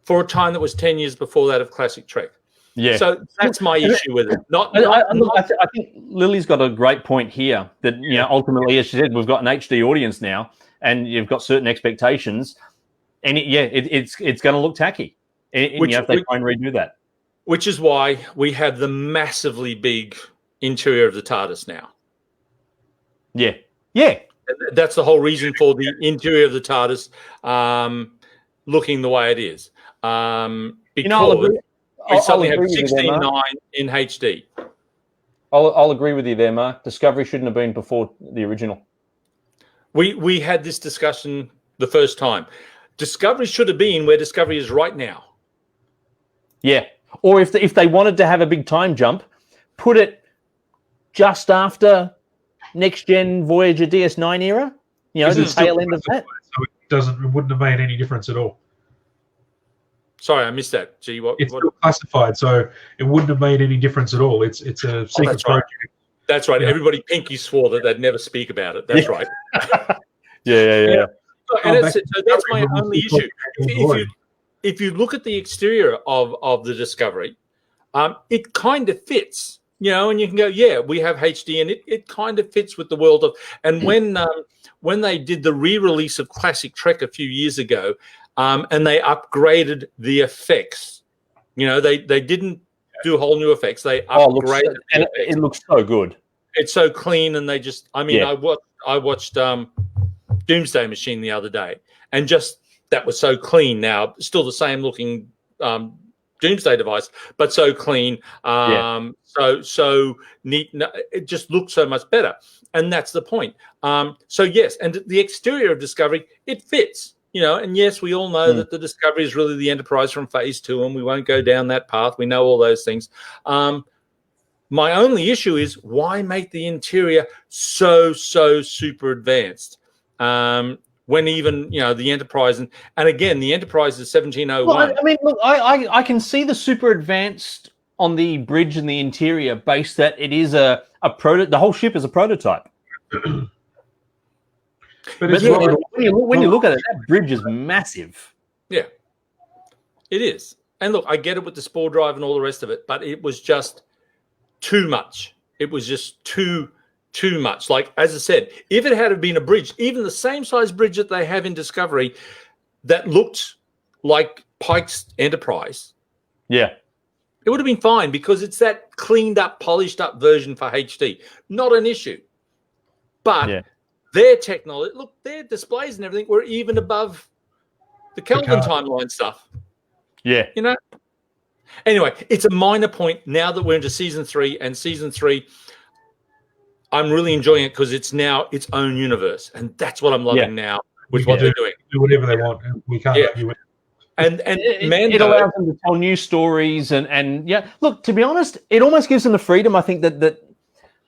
for a time that was 10 years before that of classic Trek. Yeah. So that's my issue with it. I think Lily's got a great point here that, ultimately, as she said, we've got an HD audience now and you've got certain expectations and it's going to look tacky if they try and redo that. Which is why we have the massively big interior of the TARDIS now. Yeah. Yeah. That's the whole reason for the interior of the TARDIS looking the way it is. Because we suddenly have 16:9 in HD. I'll agree with you there, Mark. Discovery shouldn't have been before the original. We had this discussion the first time. Discovery should have been where Discovery is right now. Yeah. Or if they wanted to have a big time jump, put it just after Next Gen Voyager DS9 era. The tail end of that. So it wouldn't have made any difference at all. Sorry, I missed that. Gee, it's still classified, so it wouldn't have made any difference at all. It's a secret project. That's right. Yeah. Everybody pinky swore that they'd never speak about it. That's right. Yeah. And so that's my only issue. If you look at the exterior of the Discovery, it kind of fits, and you can go, yeah, we have HD, and it kind of fits with the world of. And when they did the re-release of Classic Trek a few years ago, and they upgraded the effects, they didn't do whole new effects. They upgraded, and it looks so good. It's so clean, and they just. I mean, I watched Doomsday Machine the other day, and just that was so clean. Now, still the same looking Doomsday device, but so clean, so neat. It just looks so much better, and that's the point. So yes, and the exterior of Discovery, it fits. And yes, we all know that the Discovery is really the Enterprise from Phase 2, and we won't go down that path. We know all those things. My only issue is why make the interior so super advanced when even the Enterprise and again the Enterprise is 1701. Well, I mean, look, I can see the super advanced on the bridge and the interior, based that it is a prototype. The whole ship is a prototype. But when you look at it, that bridge is massive. Yeah, it is. And look, I get it with the spore drive and all the rest of it, but it was just too much. It was just too much. Like, as I said, if it had been a bridge, even the same size bridge that they have in Discovery, that looked like Pike's Enterprise, it would have been fine because it's that cleaned up, polished up version for HD. Not an issue. But their technology, look, their displays and everything were even above the Kelvin timeline stuff. Yeah. Anyway, it's a minor point now that we're into season 3, and season 3, I'm really enjoying it because it's now its own universe, and that's what I'm loving now. with what they're doing. Do whatever they want, and we can't argue with it. And it allows them to tell new stories and yeah. Look, to be honest, it almost gives them the freedom I think that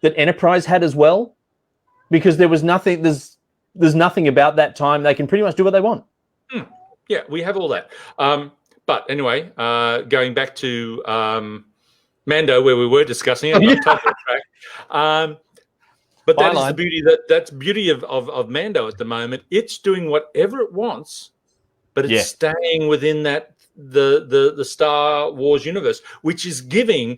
Enterprise had as well, because there's nothing about that time. They can pretty much do what they want. Yeah, we have all that. But anyway, going back to Mando, where we were discussing it, I'm totally off track. But that is the beauty that's beauty of Mando at the moment. It's doing whatever it wants, but it's staying within that the Star Wars universe, which is giving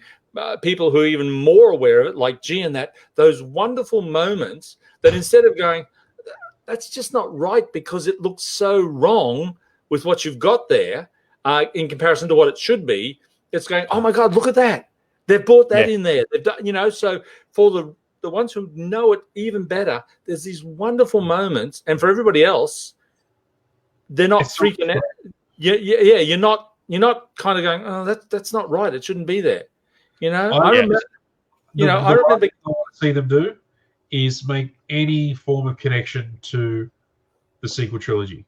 people who are even more aware of it, like G and that, those wonderful moments that instead of going, that's just not right because it looks so wrong with what you've got there in comparison to what it should be, it's going, oh my God, look at that. They've brought that in there. They've done, so for the ones who know it even better, there's these wonderful moments, and for everybody else, they're not freaking out. Yeah, you're not kind of going, oh, that's not right. It shouldn't be there. I remember. I remember. What I want to see them do is make any form of connection to the sequel trilogy.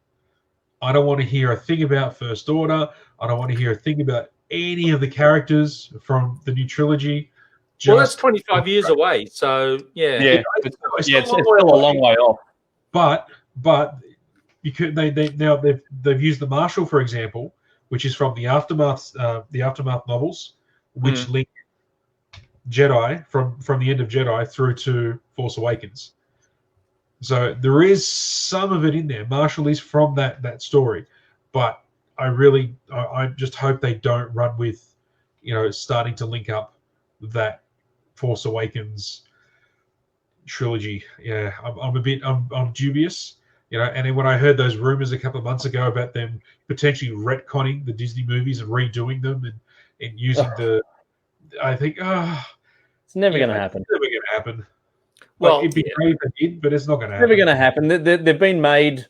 I don't want to hear a thing about First Order. I don't want to hear a thing about any of the characters from the new trilogy. Well, that's 25 years away. So it's still a long way off. But you could they've used the Marshal, for example, which is from the Aftermath novels, which link Jedi from the end of Jedi through to Force Awakens. So there is some of it in there. Marshall is from that story, but I just hope they don't run with, starting to link up that Force Awakens trilogy. Yeah, I'm dubious, And then when I heard those rumors a couple of months ago about them potentially retconning the Disney movies and redoing them and using I think, it's never going to happen. It's never going to happen. Well, it'd be great if it did, but it's not going to happen. Never going to happen. They've been made.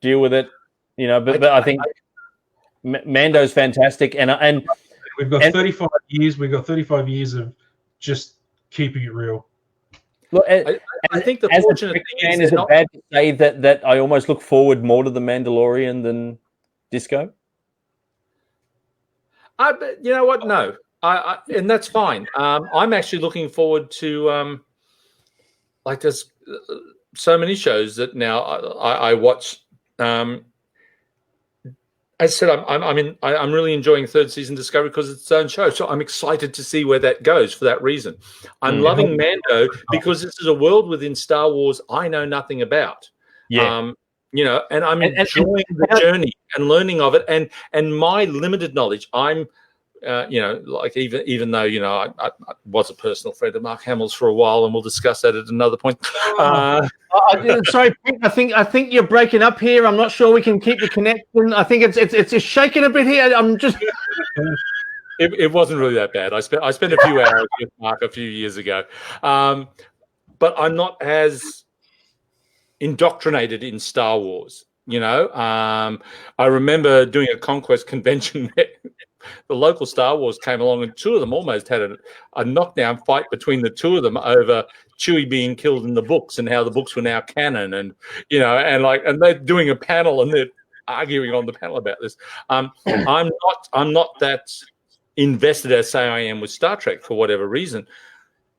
Deal with it, But I think Mando's fantastic, and we've got 35 years. We've got 35 years of just keeping it real. Look, I think the fortunate thing is it bad to say that I almost look forward more to the Mandalorian than Disco? But you know what? No, and that's fine. I'm actually looking forward to like there's so many shows that now I watch. As I said, I'm really enjoying third season Discovery because it's its own show. So I'm excited to see where that goes for that reason. I'm loving Mando because this is a world within Star Wars I know nothing about. Yeah. And I'm enjoying the journey and learning of it and my limited knowledge. I'm like even though I was a personal friend of Mark Hamill's for a while, and we'll discuss that at another point. Sorry, I think you're breaking up here. I'm not sure we can keep the connection. I think it's just shaking a bit here. I'm just. It wasn't really that bad. I spent a few hours with Mark a few years ago, but I'm not as indoctrinated in Star Wars. I remember doing a Conquest convention. The local Star Wars came along, and two of them almost had a knockdown fight between the two of them over Chewie being killed in the books and how the books were now canon, and they're doing a panel and they're arguing on the panel about this. I'm not that invested as say I am with Star Trek for whatever reason.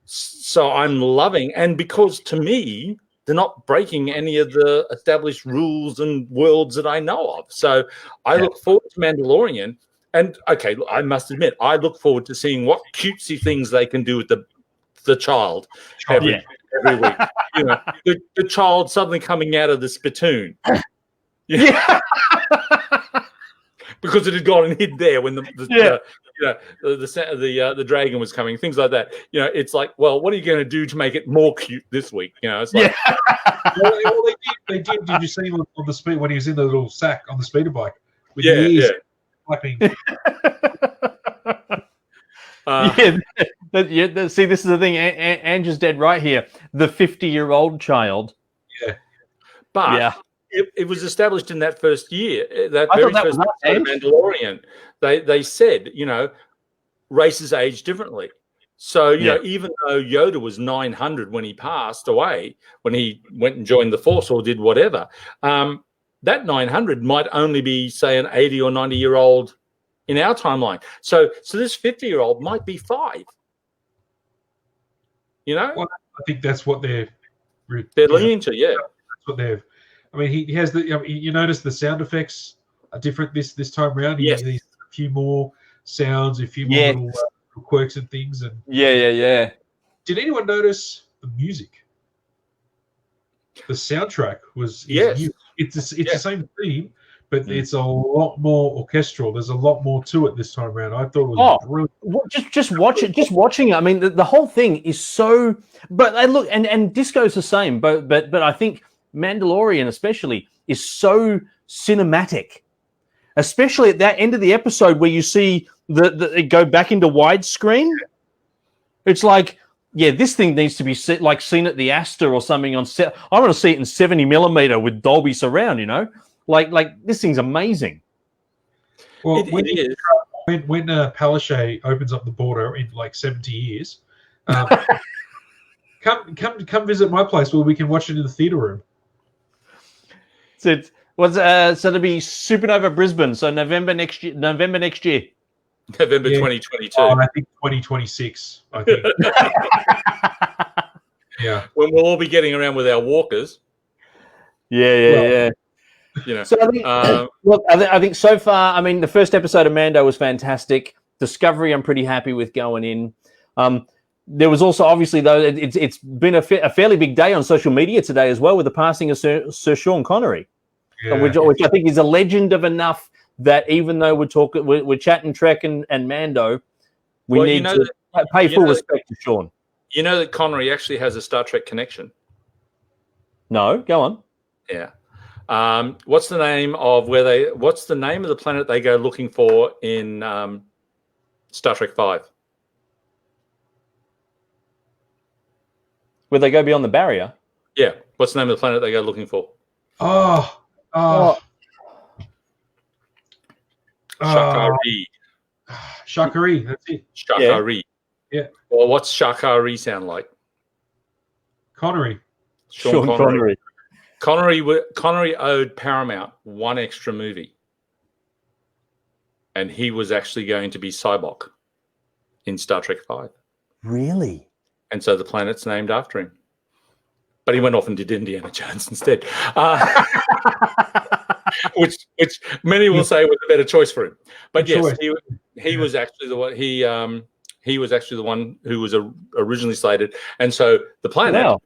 So I'm loving, and because to me they're not breaking any of the established rules and worlds that I know of. So I look forward to Mandalorian. And okay, I must admit, I look forward to seeing what cutesy things they can do with the child every week. The child suddenly coming out of the spittoon, because it had gone and hid there when the dragon was coming. Things like that. It's like, well, what are you going to do to make it more cute this week? It's like, well, they did. Did you see him on the speed when he was in the little sack on the speeder bike? With ears flapping. See, this is the thing. Andrew's dead right here. The 50-year-old child. Yeah. But it was established in that first year, that very first episode of Madolorian. They said, races age differently. So, you know, even though Yoda was 900 when he passed away, when he went and joined the Force or did whatever, that 900 might only be, say, an 80 or 90-year-old in our timeline. So this 50-year-old might be 5. You know? Well, I think that's what they're leaning to, yeah. That's what they've. I mean, he has the. You notice the sound effects are different this time around. Yes. He's a few more sounds, a few more little quirks and things. And yeah. Did anyone notice the music? The soundtrack was new. It's the same theme, but it's a lot more orchestral. There's a lot more to it this time around. I thought it was brilliant. Just watch it. Just watching it. I mean, the whole thing is so. But look, and Disco's the same. But I think Mandalorian especially is so cinematic, especially at that end of the episode where you see it go back into widescreen. It's like, yeah, this thing needs to be seen at the Astor or something on set. I want to see it in 70mm with Dolby Surround. You know, like this thing's amazing. Well, when Palaszczuk opens up the border in like 70 years, come visit my place where we can watch it in the theater room. So it'll be Supernova Brisbane. So November next year. November 2022. Oh, I think 2026. I think. Yeah. When we'll all be getting around with our walkers. Yeah. You know. So I think, look, I think so far, I mean, the first episode of Mando was fantastic. Discovery, I'm pretty happy with going in. There was also, obviously, though, it's been a fairly big day on social media today as well with the passing of Sir Sean Connery, which I think is a legend of enough that even though we're chatting Trek and Mando, we need to pay full respect to Sean. You know that Connery actually has a Star Trek connection? No, go on. Yeah. What's the name of the planet they go looking for in Star Trek 5? Where they go beyond the barrier? Yeah. What's the name of the planet they go looking for? Shakari. Shakari, that's it. Shakari. Yeah. Well, what's Shakari sound like? Connery. Sean Connery. Connery owed Paramount one extra movie. And he was actually going to be Cyborg in Star Trek 5. Really? And so the planet's named after him. But he went off and did Indiana Jones instead. Which many will say was a better choice for him. But yes, he was actually the one. He was actually the one who was originally slated. And so the planet,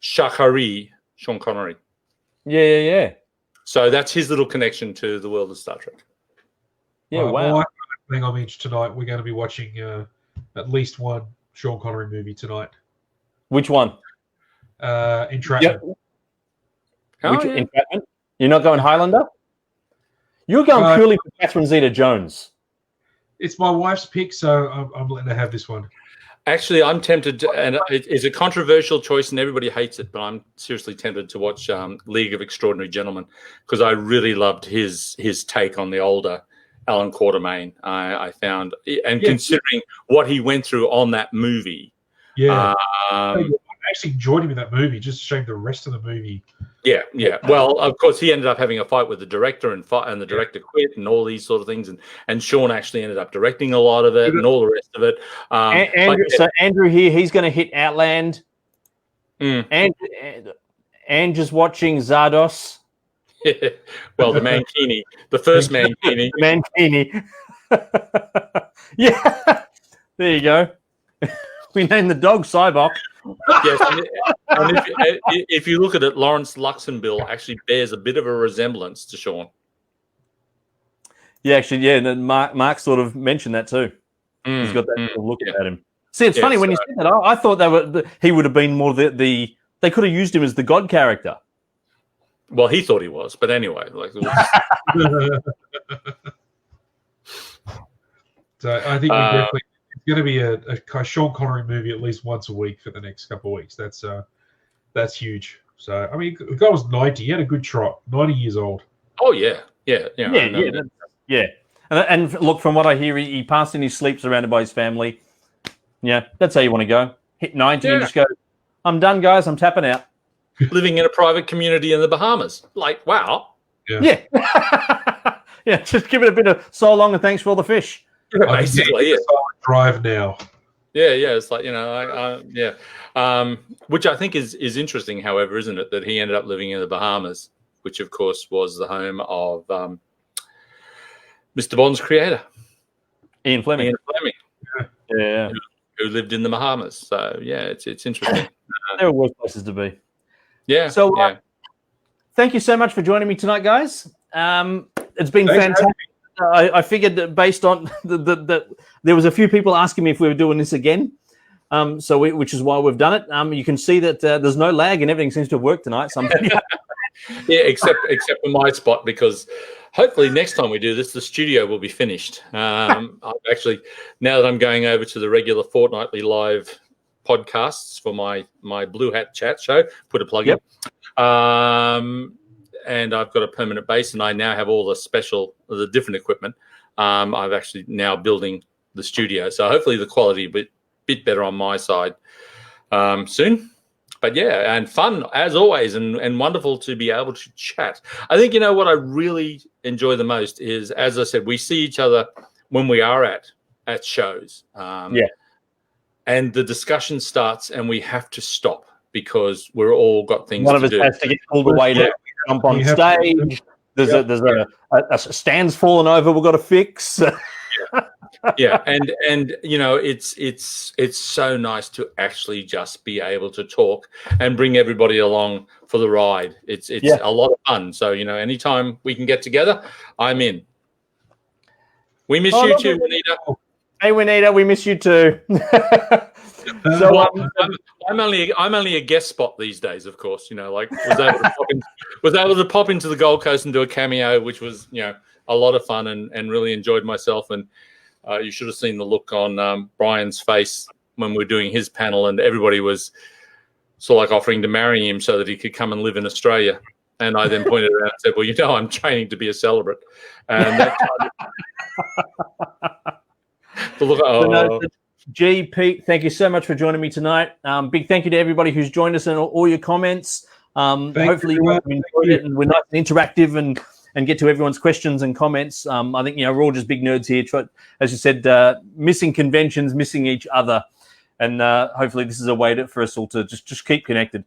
Shakari, Sean Connery. Yeah. So that's his little connection to the world of Star Trek. Yeah, wow. Well, I think on each tonight we're going to be watching at least one Sean Connery movie tonight. Which one? Entrapment. Yep. Entrapment? You're not going Highlander? You're going purely for Catherine Zeta-Jones. It's my wife's pick, so I'm letting her have this one. Actually, I'm tempted to, and it's a controversial choice and everybody hates it, but I'm seriously tempted to watch League of Extraordinary Gentlemen because I really loved his take on the older Alan Quatermain. I found, and considering what he went through on that movie. Yeah. I actually enjoyed him in that movie, just showing the rest of the movie. Yeah. Well, of course, he ended up having a fight with the director and the director quit and all these sort of things. And Sean actually ended up directing a lot of it and all the rest of it. So Andrew here, he's going to hit Outland. And just watching Zardos. Well, the Mankini, the first Mankini. Mankini. Yeah. There you go. We named the dog Cyborg. Yes, and if you look at it, Lawrence Luxonville actually bears a bit of a resemblance to Sean. Yeah, actually, and Mark sort of mentioned that too. He's got that sort of look about him. See, it's funny when you said that. I thought he would have been more they could have used him as the God character. Well, he thought he was, but anyway, So I think we definitely. It's going to be a Sean Connery movie at least once a week for the next couple of weeks. That's huge. So I mean, the guy was 90. He had a good trot. 90 years old. Oh yeah. And look, from what I hear, he passed in his sleep, surrounded by his family. Yeah, that's how you want to go. Hit 90 and Yeah. just go, I'm done, guys. I'm tapping out. Living in a private community in the Bahamas. Like, wow. Yeah. Yeah, just give it a bit of so long and thanks for all the fish. Basically, yeah. Drive now. Yeah. It's like, which I think is interesting, however, isn't it, that he ended up living in the Bahamas, which, of course, was the home of Mr. Bond's creator. Ian Fleming. Yeah. Who lived in the Bahamas. So, yeah, it's interesting. There are worse places to be. Yeah. So, thank you so much for joining me tonight, guys. It's been fantastic. I figured that based on that there was a few people asking me if we were doing this again, which is why we've done it. You can see that there's no lag and everything seems to have worked tonight. Yeah, except for my spot, because hopefully next time we do this, the studio will be finished. I've actually, now that I'm going over to the regular fortnightly live podcasts for my Blue Hat chat show, put a plug in. And I've got a permanent base, and I now have all the different equipment. I've actually now building the studio, so hopefully the quality a bit better on my side soon. But yeah, and fun as always, and wonderful to be able to chat. I think what I really enjoy the most is, as I said, we see each other when we are at shows. And the discussion starts, and we have to stop because we're all got things to do. One of us has to get pulled away to jump on stage. There's a stand's fallen over. We've got to fix. Yeah, and it's so nice to actually just be able to talk and bring everybody along for the ride. It's a lot of fun. So anytime we can get together, I'm in. We miss you too, Juanita. Hey, Juanita, we miss you too. So I'm only a guest spot these days, of course. Was able to pop into the Gold Coast and do a cameo, which was a lot of fun and really enjoyed myself. And you should have seen the look on Brian's face when we were doing his panel, and everybody was sort of like offering to marry him so that he could come and live in Australia. And I then pointed around and said, "Well, I'm training to be a celebrant." And that G, Pete, thank you so much for joining me tonight. Big thank you to everybody who's joined us and all your comments. Hopefully you enjoyed it, and we're nice and interactive and get to everyone's questions and comments. I think we're all just big nerds here. As you said, missing conventions, missing each other, and hopefully this is a way for us all to just keep connected.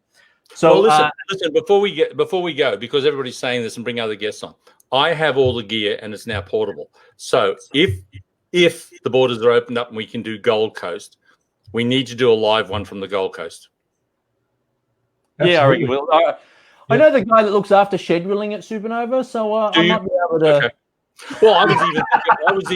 So listen. Before we go, because everybody's saying this and bring other guests on, I have all the gear and it's now portable. So if the borders are opened up and we can do Gold Coast, we need to do a live one from the Gold Coast. Absolutely. Yeah, I reckon we'll. I know the guy that looks after scheduling at Supernova, so I might be able to. Okay. Well, I was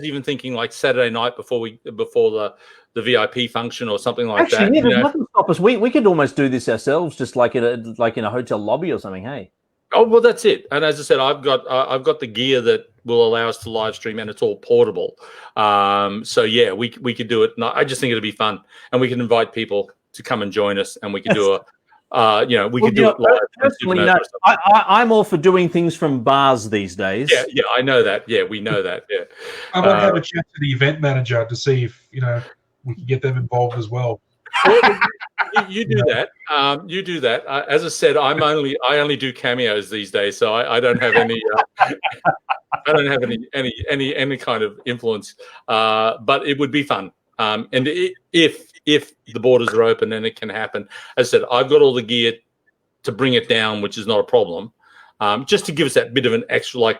even thinking like Saturday night before the VIP function or something like that. Actually, there's nothing to stop us. We could almost do this ourselves, just like in a hotel lobby or something. Hey. Oh well, that's it. And as I said, I've got the gear that will allow us to live stream, and it's all portable. So yeah, we could do it. I just think it'd be fun, and we can invite people to come and join us, and we could do we could do it live. Personally, no, I'm all for doing things from bars these days. Yeah, I know that. Yeah, we know that. Yeah, I might have a chat to the event manager to see if we can get them involved as well. You do that. You do that. As I said, I only do cameos these days, so I don't have any. I don't have any kind of influence. But it would be fun. And if the borders are open, then it can happen. As I said, I've got all the gear to bring it down, which is not a problem. Just to give us that bit of an extra,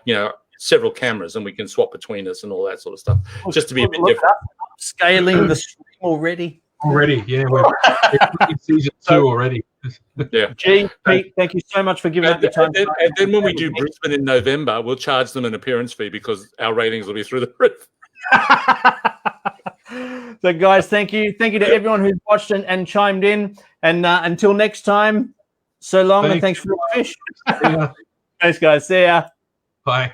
several cameras, and we can swap between us and all that sort of stuff. Just to be a bit different. Scaling the stream already. Yeah, we're in season 2 already. Yeah. G, Pete, thank you so much for giving up your time. And then when we do Brisbane in November, we'll charge them an appearance fee because our ratings will be through the roof. So, guys, thank you. Thank you to everyone who's watched and chimed in. And until next time, so long, and thanks for the fish. Thanks, guys. See ya. Bye.